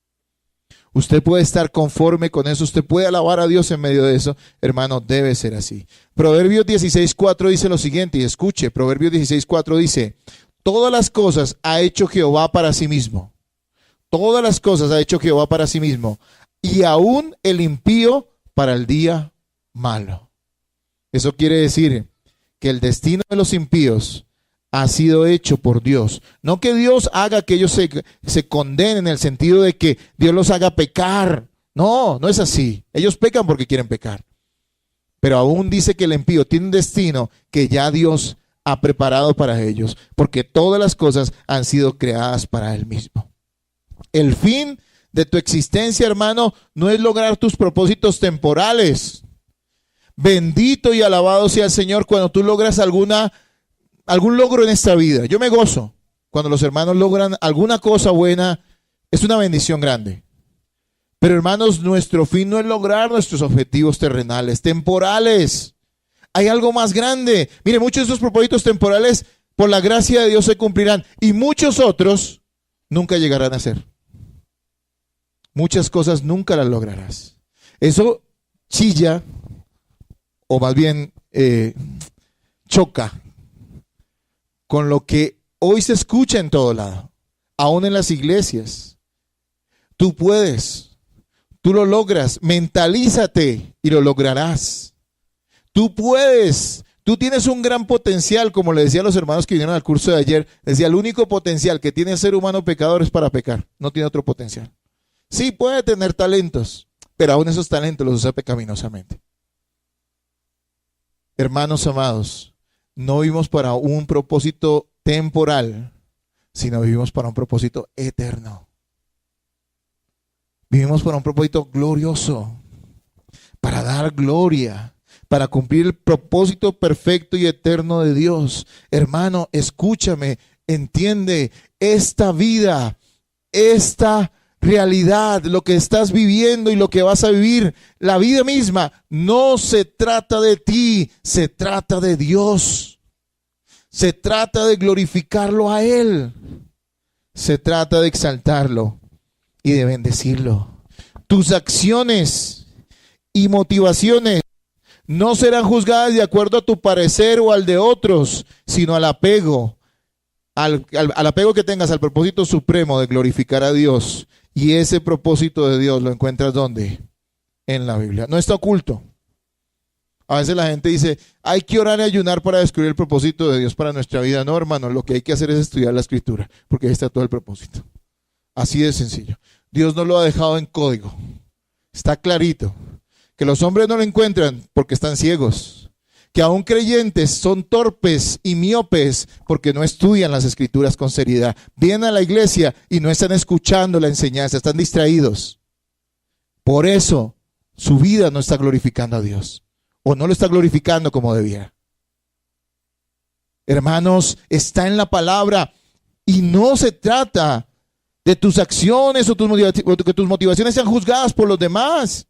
Usted puede estar conforme con eso, usted puede alabar a Dios en medio de eso. Hermano, debe ser así. Proverbios 16:4 dice lo siguiente, y escuche, Proverbios 16:4 dice: todas las cosas ha hecho Jehová para sí mismo. Todas las cosas ha hecho Jehová para sí mismo, y aún el impío para el día malo. Eso quiere decir que el destino de los impíos ha sido hecho por Dios. No que Dios haga que ellos se condenen en el sentido de que Dios los haga pecar. No, no es así. Ellos pecan porque quieren pecar. Pero aún dice que el impío tiene un destino que ya Dios ha preparado para ellos, porque todas las cosas han sido creadas para Él mismo. El fin de tu existencia, hermano, no es lograr tus propósitos temporales. Bendito y alabado sea el Señor cuando tú logras algún logro en esta vida. Yo me gozo cuando los hermanos logran alguna cosa buena. Es una bendición grande. Pero hermanos, nuestro fin no es lograr nuestros objetivos terrenales, temporales. Hay algo más grande. Mire, muchos de esos propósitos temporales por la gracia de Dios se cumplirán y muchos otros nunca llegarán a ser. Muchas cosas nunca las lograrás. Eso chilla, o más bien choca con lo que hoy se escucha en todo lado, aún en las iglesias. Tú puedes, tú lo logras, mentalízate y lo lograrás. Tú puedes, tú tienes un gran potencial, como le decía a los hermanos que vinieron al curso de ayer, decía, el único potencial que tiene el ser humano pecador es para pecar, no tiene otro potencial. Sí, puede tener talentos, pero aún esos talentos los usa pecaminosamente. Hermanos amados, no vivimos para un propósito temporal, sino vivimos para un propósito eterno. Vivimos para un propósito glorioso, para dar gloria, para cumplir el propósito perfecto y eterno de Dios. Hermano, escúchame, entiende, esta vida, esta realidad, lo que estás viviendo y lo que vas a vivir, la vida misma, no se trata de ti, se trata de Dios. Se trata de glorificarlo a Él. Se trata de exaltarlo y de bendecirlo. Tus acciones y motivaciones no serán juzgadas de acuerdo a tu parecer o al de otros, sino al apego, al apego que tengas al propósito supremo de glorificar a Dios. Y ese propósito de Dios lo encuentras ¿dónde? En la Biblia. No está oculto. A veces la gente dice, hay que orar y ayunar para descubrir el propósito de Dios para nuestra vida. No, hermano, lo que hay que hacer es estudiar la Escritura, porque ahí está todo el propósito. Así de sencillo. Dios no lo ha dejado en código. Está clarito. Que los hombres no lo encuentran porque están ciegos. Que aún creyentes son torpes y miopes porque no estudian las Escrituras con seriedad. Vienen a la iglesia y no están escuchando la enseñanza, están distraídos. Por eso su vida no está glorificando a Dios. O no lo está glorificando como debía. Hermanos, está en la palabra y no se trata de tus acciones o que tus motivaciones sean juzgadas por los demás.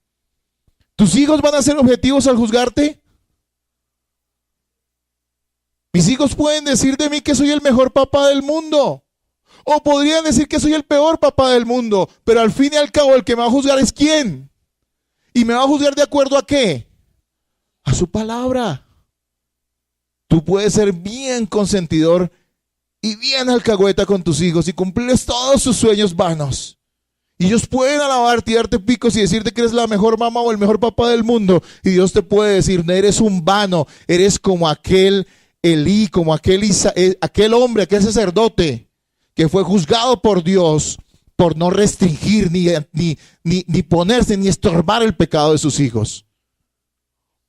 ¿Tus hijos van a ser objetivos al juzgarte? Mis hijos pueden decir de mí que soy el mejor papá del mundo. O podrían decir que soy el peor papá del mundo. Pero al fin y al cabo el que me va a juzgar es ¿quién? ¿Y me va a juzgar de acuerdo a qué? A su palabra. Tú puedes ser bien consentidor y bien alcahueta con tus hijos y cumplirles todos sus sueños vanos. Y ellos pueden alabarte y darte picos y decirte que eres la mejor mamá o el mejor papá del mundo. Y Dios te puede decir, no eres un vano, eres como aquel Elí, como aquel hombre, aquel sacerdote que fue juzgado por Dios por no restringir ni ponerse ni estorbar el pecado de sus hijos.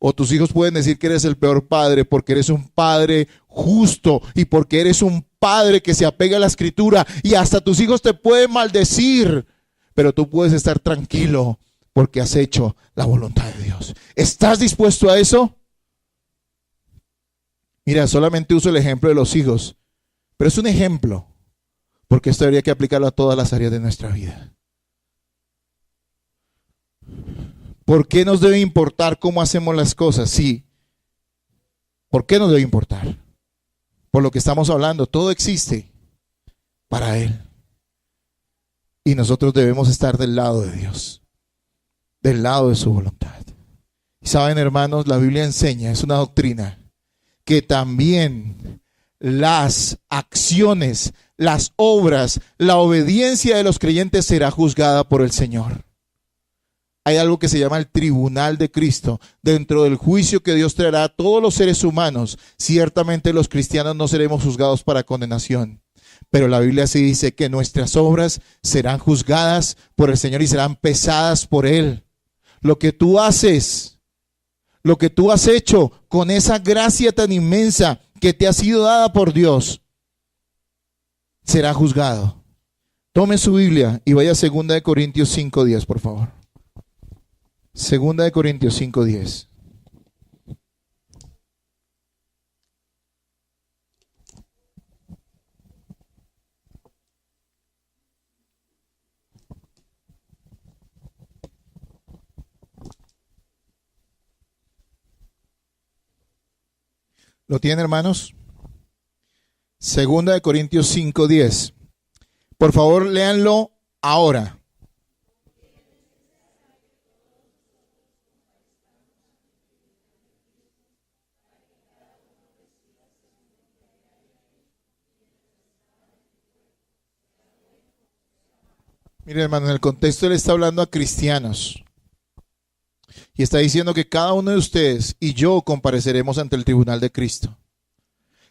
O tus hijos pueden decir que eres el peor padre porque eres un padre justo y porque eres un padre que se apega a la escritura, y hasta tus hijos te pueden maldecir, pero tú puedes estar tranquilo porque has hecho la voluntad de Dios. ¿Estás dispuesto a eso? Mira, solamente uso el ejemplo de los hijos, pero es un ejemplo, porque esto habría que aplicarlo a todas las áreas de nuestra vida. ¿Por qué nos debe importar cómo hacemos las cosas? Sí. ¿Por qué nos debe importar? Por lo que estamos hablando, todo existe para Él. Y nosotros debemos estar del lado de Dios, del lado de su voluntad. Y saben, hermanos, la Biblia enseña, es una doctrina, que también las acciones, las obras, la obediencia de los creyentes será juzgada por el Señor. Hay algo que se llama el tribunal de Cristo. Dentro del juicio que Dios traerá a todos los seres humanos, ciertamente los cristianos no seremos juzgados para condenación. Pero la Biblia sí dice que nuestras obras serán juzgadas por el Señor y serán pesadas por Él. Lo que tú haces, lo que tú has hecho con esa gracia tan inmensa que te ha sido dada por Dios, será juzgado. Tome su Biblia y vaya a 2 Corintios 5:10, por favor. 2 Corintios 5:10. ¿Lo tienen, hermanos? 2 Corintios 5:10. Por favor, léanlo ahora. Miren, hermano, en el contexto él está hablando a cristianos y está diciendo que cada uno de ustedes y yo compareceremos ante el tribunal de Cristo.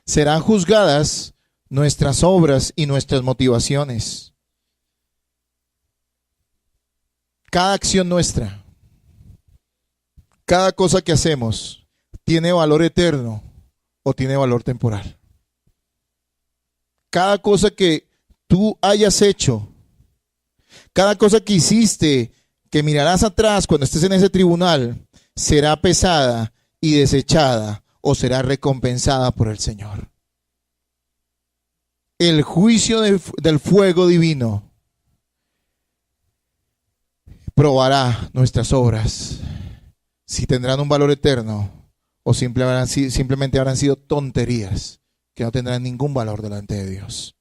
Serán juzgadas nuestras obras y nuestras motivaciones. Cada acción nuestra, cada cosa que hacemos, ¿tiene valor eterno o tiene valor temporal? Cada cosa que tú hayas hecho, cada cosa que hiciste, que mirarás atrás cuando estés en ese tribunal, será pesada y desechada o será recompensada por el Señor. El juicio del fuego divino probará nuestras obras, si tendrán un valor eterno o simplemente habrán sido tonterías que no tendrán ningún valor delante de Dios.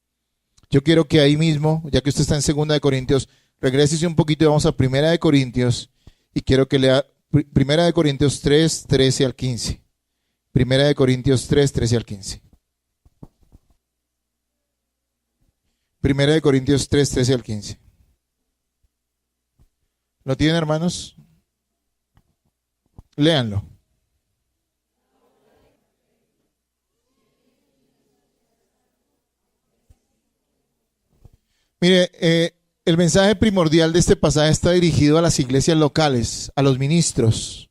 Yo quiero que ahí mismo, ya que usted está en 2 Corintios, regrésese un poquito y vamos a 1 Corintios y quiero que lea 1 Corintios 3, 13 al 15. 1 Corintios 3, 13 al 15. 1 Corintios 3, 13 al 15. ¿Lo tienen, hermanos? Léanlo. Mire, el mensaje primordial de este pasaje está dirigido a las iglesias locales, a los ministros.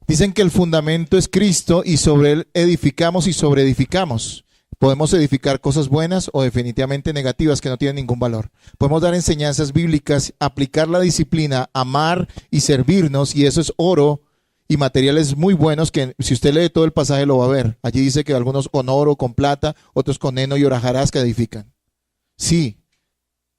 Dicen que el fundamento es Cristo y sobre él edificamos y sobreedificamos. Podemos edificar cosas buenas o definitivamente negativas que no tienen ningún valor. Podemos dar enseñanzas bíblicas, aplicar la disciplina, amar y servirnos, y eso es oro y materiales muy buenos que si usted lee todo el pasaje lo va a ver. Allí dice que algunos con oro, con plata, otros con heno y hojarasca edifican. Sí.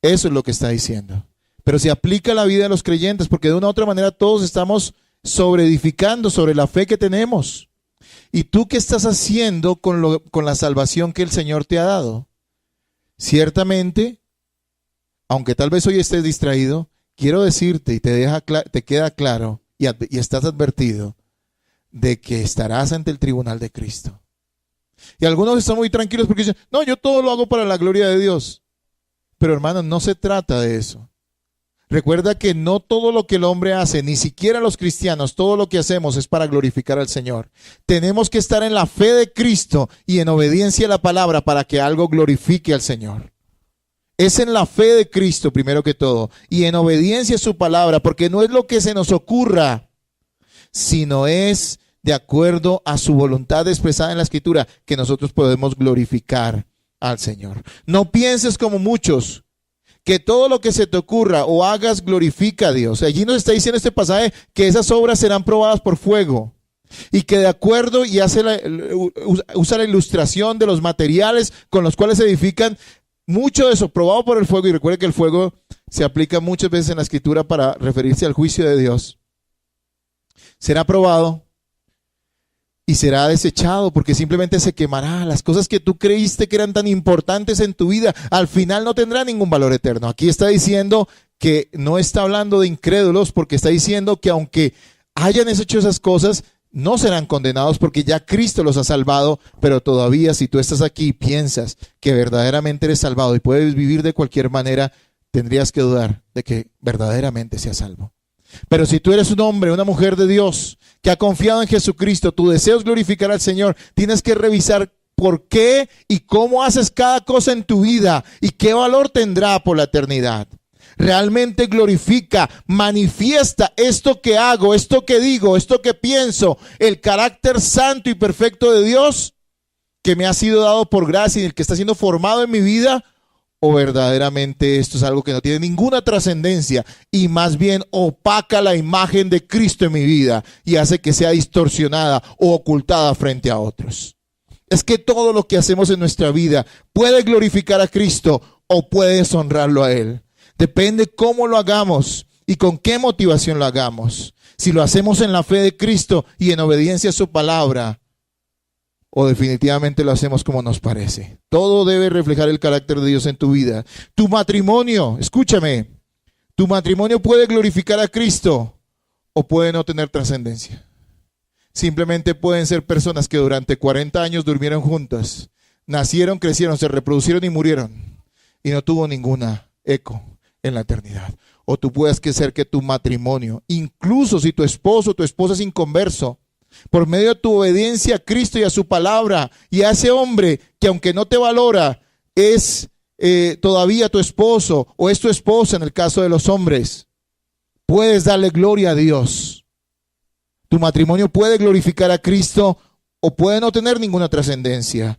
Eso es lo que está diciendo. Pero se aplica a la vida de los creyentes, porque de una u otra manera todos estamos sobreedificando sobre la fe que tenemos. ¿Y tú qué estás haciendo con la salvación que el Señor te ha dado? Ciertamente, aunque tal vez hoy estés distraído, quiero decirte y te queda claro y estás advertido de que estarás ante el tribunal de Cristo. Y algunos están muy tranquilos porque dicen, no, yo todo lo hago para la gloria de Dios. Pero hermanos, no se trata de eso. Recuerda que no todo lo que el hombre hace, ni siquiera los cristianos, todo lo que hacemos es para glorificar al Señor. Tenemos que estar en la fe de Cristo y en obediencia a la palabra para que algo glorifique al Señor. Es en la fe de Cristo primero que todo y en obediencia a su palabra, porque no es lo que se nos ocurra, sino es de acuerdo a su voluntad expresada en la Escritura que nosotros podemos glorificar al Señor. No pienses como muchos, que todo lo que se te ocurra o hagas glorifica a Dios. Allí nos está diciendo este pasaje que esas obras serán probadas por fuego y que de acuerdo y usa la ilustración de los materiales con los cuales se edifican, mucho de eso probado por el fuego. Y recuerde que el fuego se aplica muchas veces en la Escritura para referirse al juicio de Dios. Será probado y será desechado porque simplemente se quemará. Las cosas que tú creíste que eran tan importantes en tu vida, al final no tendrán ningún valor eterno. Aquí está diciendo que no está hablando de incrédulos, porque está diciendo que aunque hayan hecho esas cosas, no serán condenados porque ya Cristo los ha salvado. Pero todavía, si tú estás aquí y piensas que verdaderamente eres salvado y puedes vivir de cualquier manera, tendrías que dudar de que verdaderamente seas salvo. Pero si tú eres un hombre, una mujer de Dios que ha confiado en Jesucristo, tu deseo es glorificar al Señor, tienes que revisar por qué y cómo haces cada cosa en tu vida y qué valor tendrá por la eternidad. Realmente glorifica, manifiesta esto que hago, esto que digo, esto que pienso, el carácter santo y perfecto de Dios que me ha sido dado por gracia y el que está siendo formado en mi vida. ¿O verdaderamente esto es algo que no tiene ninguna trascendencia y más bien opaca la imagen de Cristo en mi vida y hace que sea distorsionada o ocultada frente a otros? Es que todo lo que hacemos en nuestra vida puede glorificar a Cristo o puede deshonrarlo a Él. Depende cómo lo hagamos y con qué motivación lo hagamos. Si lo hacemos en la fe de Cristo y en obediencia a su palabra, o definitivamente lo hacemos como nos parece. Todo debe reflejar el carácter de Dios en tu vida. Tu matrimonio, escúchame, tu matrimonio puede glorificar a Cristo o puede no tener trascendencia. Simplemente pueden ser personas que durante 40 años durmieron juntas, nacieron, crecieron, se reproducieron y murieron y no tuvo ninguna eco en la eternidad. O tú puedes ser que tu matrimonio, incluso si tu esposo o tu esposa es inconverso, por medio de tu obediencia a Cristo y a su palabra y a ese hombre que aunque no te valora es todavía tu esposo o es tu esposa en el caso de los hombres, puedes darle gloria a Dios. Tu matrimonio puede glorificar a Cristo o puede no tener ninguna trascendencia.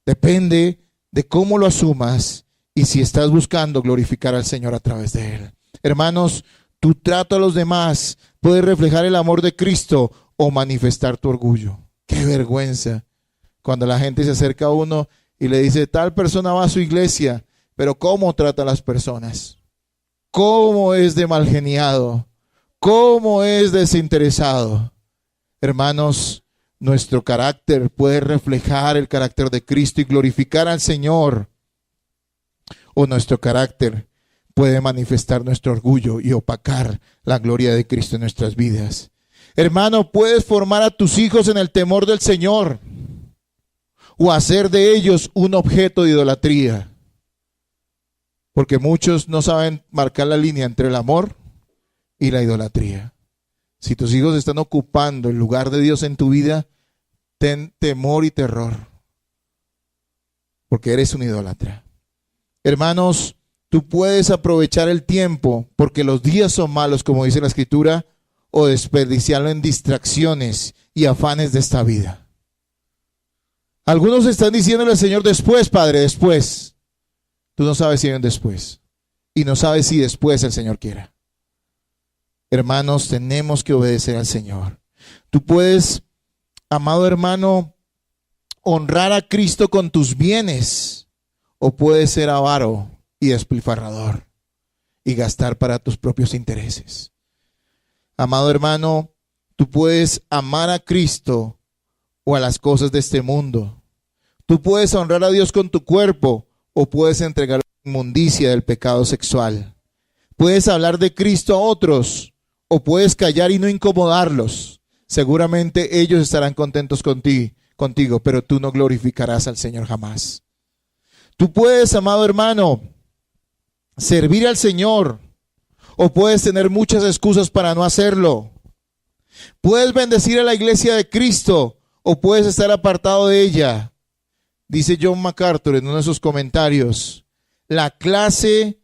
Depende de cómo lo asumas y si estás buscando glorificar al Señor a través de Él. Hermanos, tu trato a los demás puede reflejar el amor de Cristo o manifestar tu orgullo. Qué vergüenza cuando la gente se acerca a uno y le dice, tal persona va a su iglesia, pero ¿cómo trata a las personas? ¿Cómo es de malgeniado? ¿Cómo es desinteresado? Hermanos, nuestro carácter puede reflejar el carácter de Cristo y glorificar al Señor, o nuestro carácter puede manifestar nuestro orgullo y opacar la gloria de Cristo en nuestras vidas. Hermano, puedes formar a tus hijos en el temor del Señor o hacer de ellos un objeto de idolatría. Porque muchos no saben marcar la línea entre el amor y la idolatría. Si tus hijos están ocupando el lugar de Dios en tu vida, ten temor y terror, porque eres un idólatra. Hermanos, tú puedes aprovechar el tiempo porque los días son malos, como dice la Escritura, o desperdiciarlo en distracciones y afanes de esta vida. Algunos están diciéndole al Señor, después, Padre, después. Tú no sabes si hay un después y no sabes si después el Señor quiera. Hermanos, tenemos que obedecer al Señor. Tú puedes, amado hermano, honrar a Cristo con tus bienes o puedes ser avaro y despilfarrador y gastar para tus propios intereses. Amado hermano, tú puedes amar a Cristo o a las cosas de este mundo. Tú puedes honrar a Dios con tu cuerpo o puedes entregar la inmundicia del pecado sexual. Puedes hablar de Cristo a otros o puedes callar y no incomodarlos. Seguramente ellos estarán contentos contigo, pero tú no glorificarás al Señor jamás. Tú puedes, amado hermano, servir al Señor o puedes tener muchas excusas para no hacerlo. Puedes bendecir a la iglesia de Cristo o puedes estar apartado de ella. Dice John MacArthur en uno de sus comentarios, la clave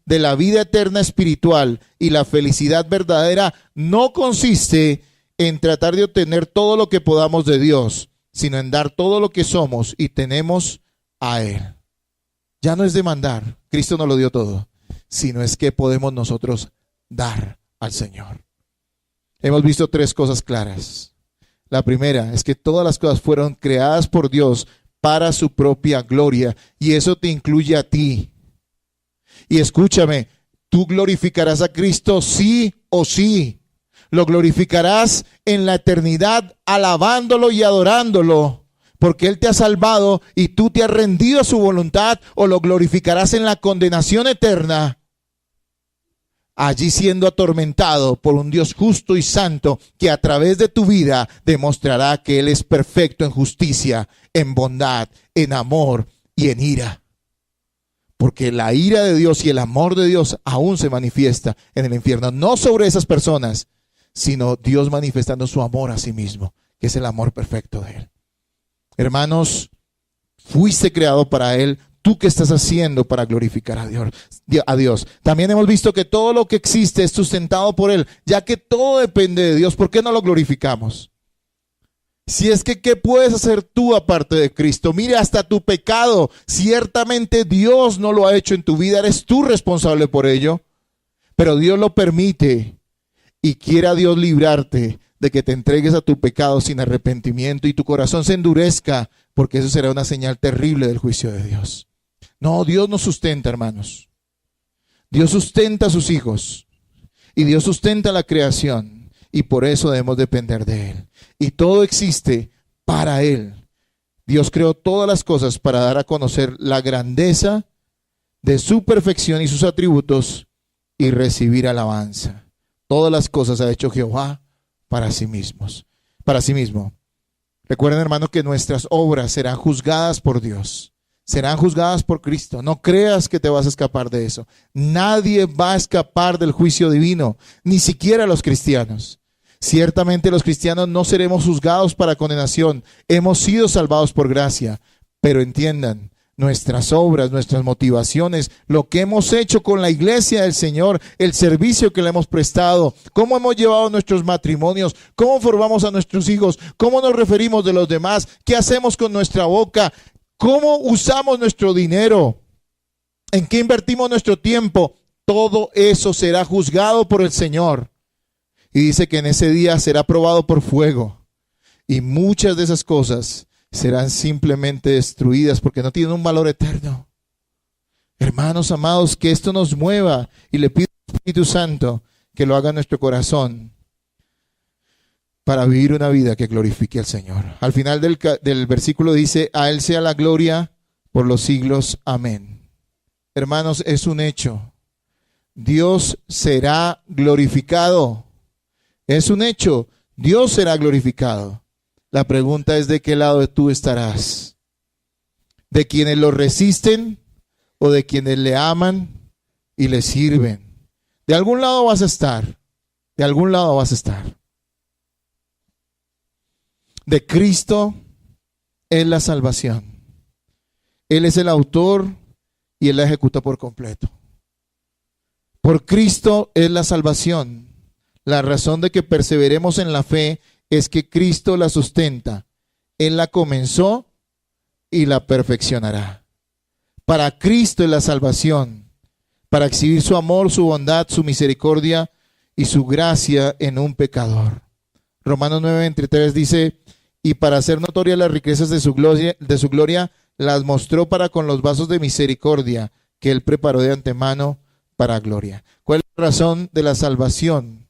de la vida eterna espiritual y la felicidad verdadera no consiste en tratar de obtener todo lo que podamos de Dios, sino en dar todo lo que somos y tenemos a Él. Ya no es demandar, Cristo nos lo dio todo, sino es que podemos nosotros dar al Señor. Hemos visto tres cosas claras. La primera es que todas las cosas fueron creadas por Dios para su propia gloria, y eso te incluye a ti. Y escúchame, tú glorificarás a Cristo sí o sí. Lo glorificarás en la eternidad alabándolo y adorándolo, porque Él te ha salvado y tú te has rendido a su voluntad, o lo glorificarás en la condenación eterna, allí siendo atormentado por un Dios justo y santo que a través de tu vida demostrará que Él es perfecto en justicia, en bondad, en amor y en ira. Porque la ira de Dios y el amor de Dios aún se manifiesta en el infierno, no sobre esas personas, sino Dios manifestando su amor a sí mismo, que es el amor perfecto de Él. Hermanos, fuiste creado para Él. ¿Tú qué estás haciendo para glorificar a Dios? También hemos visto que todo lo que existe es sustentado por Él, ya que todo depende de Dios. ¿Por qué no lo glorificamos? Si es que, ¿qué puedes hacer tú aparte de Cristo? Mire, hasta tu pecado, ciertamente Dios no lo ha hecho en tu vida, eres tú responsable por ello, pero Dios lo permite y quiera Dios librarte de que te entregues a tu pecado sin arrepentimiento y tu corazón se endurezca, porque eso será una señal terrible del juicio de Dios. No, Dios nos sustenta, hermanos. Dios sustenta a sus hijos y Dios sustenta la creación, y por eso debemos depender de Él. Y todo existe para Él. Dios creó todas las cosas para dar a conocer la grandeza de su perfección y sus atributos y recibir alabanza. Todas las cosas ha hecho Jehová para sí mismos, para sí mismo. Recuerden, hermanos, que nuestras obras serán juzgadas por Dios, serán juzgadas por Cristo. No creas que te vas a escapar de eso. Nadie va a escapar del juicio divino, ni siquiera los cristianos. Ciertamente los cristianos no seremos juzgados para condenación. Hemos sido salvados por gracia. Pero entiendan, nuestras obras, nuestras motivaciones, lo que hemos hecho con la iglesia del Señor, el servicio que le hemos prestado, cómo hemos llevado nuestros matrimonios, cómo formamos a nuestros hijos, cómo nos referimos de los demás, qué hacemos con nuestra boca, cómo usamos nuestro dinero, en qué invertimos nuestro tiempo, todo eso será juzgado por el Señor. Y dice que en ese día será probado por fuego. Y muchas de esas cosas serán simplemente destruidas porque no tienen un valor eterno. Hermanos amados, que esto nos mueva, y le pido al Espíritu Santo que lo haga en nuestro corazón para vivir una vida que glorifique al Señor. Al final del versículo dice, a Él sea la gloria por los siglos. Amén. Hermanos, es un hecho. Dios será glorificado. Es un hecho. Dios será glorificado. La pregunta es, ¿de qué lado tú estarás? ¿De quienes lo resisten o de quienes le aman y le sirven? De algún lado vas a estar. De algún lado vas a estar. De Cristo es la salvación. Él es el autor y Él la ejecuta por completo. Por Cristo es la salvación. La razón de que perseveremos en la fe es que Cristo la sustenta. Él la comenzó y la perfeccionará. Para Cristo es la salvación, para exhibir su amor, su bondad, su misericordia y su gracia en un pecador. Romanos 9:23 dice, y para hacer notorias las riquezas de su gloria, las mostró para con los vasos de misericordia que Él preparó de antemano para gloria. ¿Cuál es la razón de la salvación?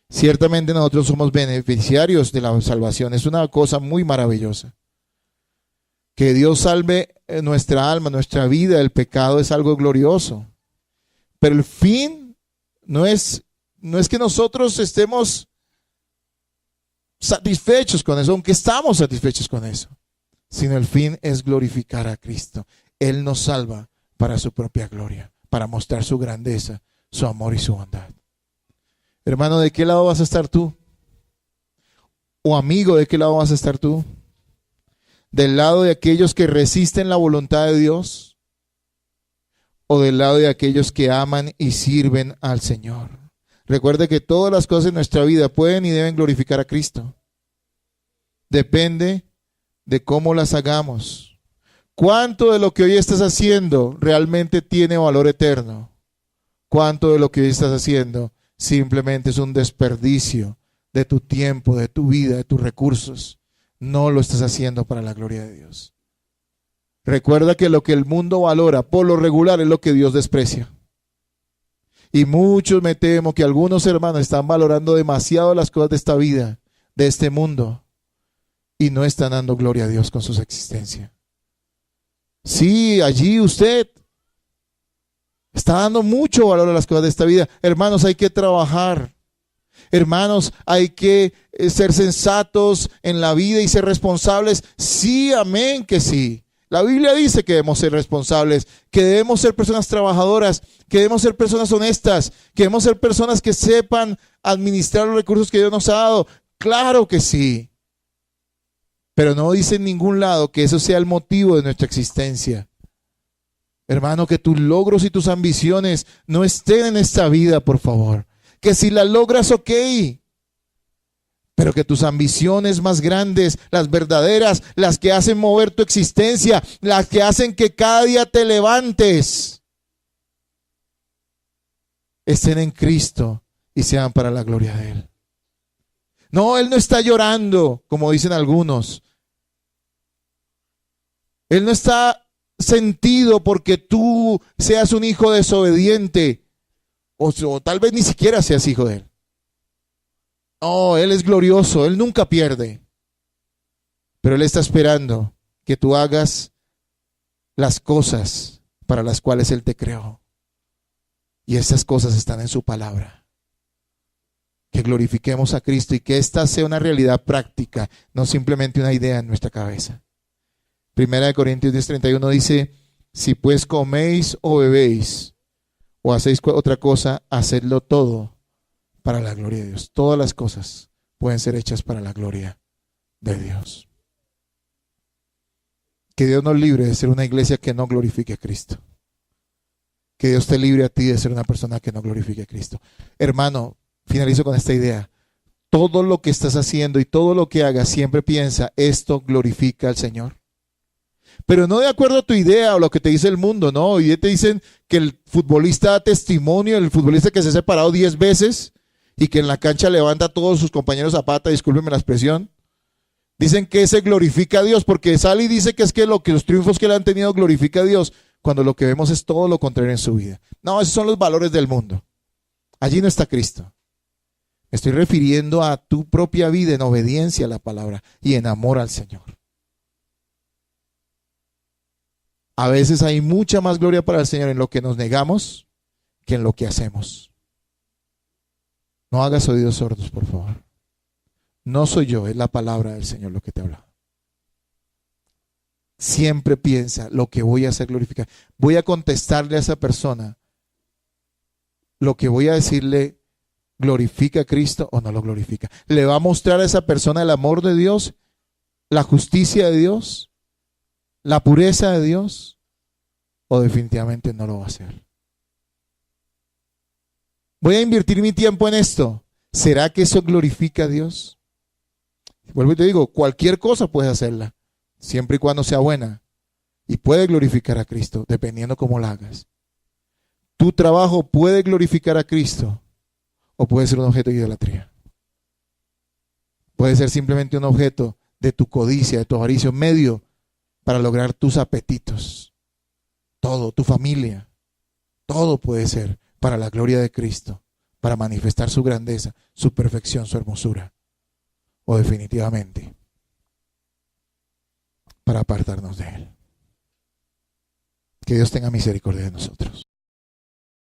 Ciertamente nosotros somos beneficiarios de la salvación. Es una cosa muy maravillosa. Que Dios salve nuestra alma, nuestra vida del pecado es algo glorioso. Pero el fin no es que nosotros estemos satisfechos con eso, aunque estamos satisfechos con eso, sino el fin es glorificar a Cristo. Él nos salva para su propia gloria, para mostrar su grandeza, su amor y su bondad. Hermano, ¿de qué lado vas a estar tú? O amigo, ¿de qué lado vas a estar tú? ¿Del lado de aquellos que resisten la voluntad de Dios? ¿O del lado de aquellos que aman y sirven al Señor? Recuerde que todas las cosas en nuestra vida pueden y deben glorificar a Cristo. Depende de cómo las hagamos. ¿Cuánto de lo que hoy estás haciendo realmente tiene valor eterno? ¿Cuánto de lo que hoy estás haciendo simplemente es un desperdicio de tu tiempo, de tu vida, de tus recursos? No lo estás haciendo para la gloria de Dios. Recuerda que lo que el mundo valora por lo regular es lo que Dios desprecia. Y muchos, me temo que algunos hermanos están valorando demasiado las cosas de esta vida, de este mundo, y no están dando gloria a Dios con su existencia. Sí, allí usted está dando mucho valor a las cosas de esta vida. Hermanos, hay que trabajar. Hermanos, hay que ser sensatos en la vida y ser responsables. Sí, amén, que sí. La Biblia dice que debemos ser responsables, que debemos ser personas trabajadoras, que debemos ser personas honestas, que debemos ser personas que sepan administrar los recursos que Dios nos ha dado. Claro que sí. Pero no dice en ningún lado que eso sea el motivo de nuestra existencia. Hermano, que tus logros y tus ambiciones no estén en esta vida, por favor. Que si las logras, ok. Pero que tus ambiciones más grandes, las verdaderas, las que hacen mover tu existencia, las que hacen que cada día te levantes, estén en Cristo y sean para la gloria de Él. No, Él no está llorando, como dicen algunos. Él no está sentido porque tú seas un hijo desobediente, o tal vez ni siquiera seas hijo de Él. No, Él es glorioso, Él nunca pierde. Pero Él está esperando que tú hagas las cosas para las cuales Él te creó. Y esas cosas están en su palabra. Que glorifiquemos a Cristo y que esta sea una realidad práctica, no simplemente una idea en nuestra cabeza. Primera de Corintios 10:31 dice: si pues coméis o bebéis o hacéis otra cosa, hacedlo todo para la gloria de Dios. Todas las cosas pueden ser hechas para la gloria de Dios. Que Dios nos libre de ser una iglesia que no glorifique a Cristo. Que Dios te libre a ti de ser una persona que no glorifique a Cristo. Hermano, finalizo con esta idea. Todo lo que estás haciendo y todo lo que hagas, siempre piensa, esto glorifica al Señor. Pero no de acuerdo a tu idea o lo que te dice el mundo, no. Hoy te dicen que el futbolista da testimonio, el futbolista que se ha separado 10 veces y que en la cancha levanta a todos sus compañeros a pata, discúlpenme la expresión. Dicen que ese glorifica a Dios, porque sale y dice que es que los triunfos que él han tenido glorifica a Dios, cuando lo que vemos es todo lo contrario en su vida. No, esos son los valores del mundo. Allí no está Cristo. Me estoy refiriendo a tu propia vida en obediencia a la palabra y en amor al Señor. A veces hay mucha más gloria para el Señor en lo que nos negamos que en lo que hacemos. No hagas oídos sordos, por favor. No soy yo, es la palabra del Señor lo que te habla. Siempre piensa, lo que voy a hacer glorificar. Voy a contestarle a esa persona. Lo que voy a decirle, ¿glorifica a Cristo o no lo glorifica? ¿Le va a mostrar a esa persona el amor de Dios, la justicia de Dios, la pureza de Dios? ¿O definitivamente no lo va a hacer? Voy a invertir mi tiempo en esto. ¿Será que eso glorifica a Dios? Vuelvo y te digo, cualquier cosa puedes hacerla, siempre y cuando sea buena. Y puede glorificar a Cristo, dependiendo cómo la hagas. Tu trabajo puede glorificar a Cristo o puede ser un objeto de idolatría. Puede ser simplemente un objeto de tu codicia, de tu avaricia, medio para lograr tus apetitos. Todo, tu familia, todo puede ser para la gloria de Cristo, para manifestar su grandeza, su perfección, su hermosura. O definitivamente para apartarnos de Él. Que Dios tenga misericordia de nosotros.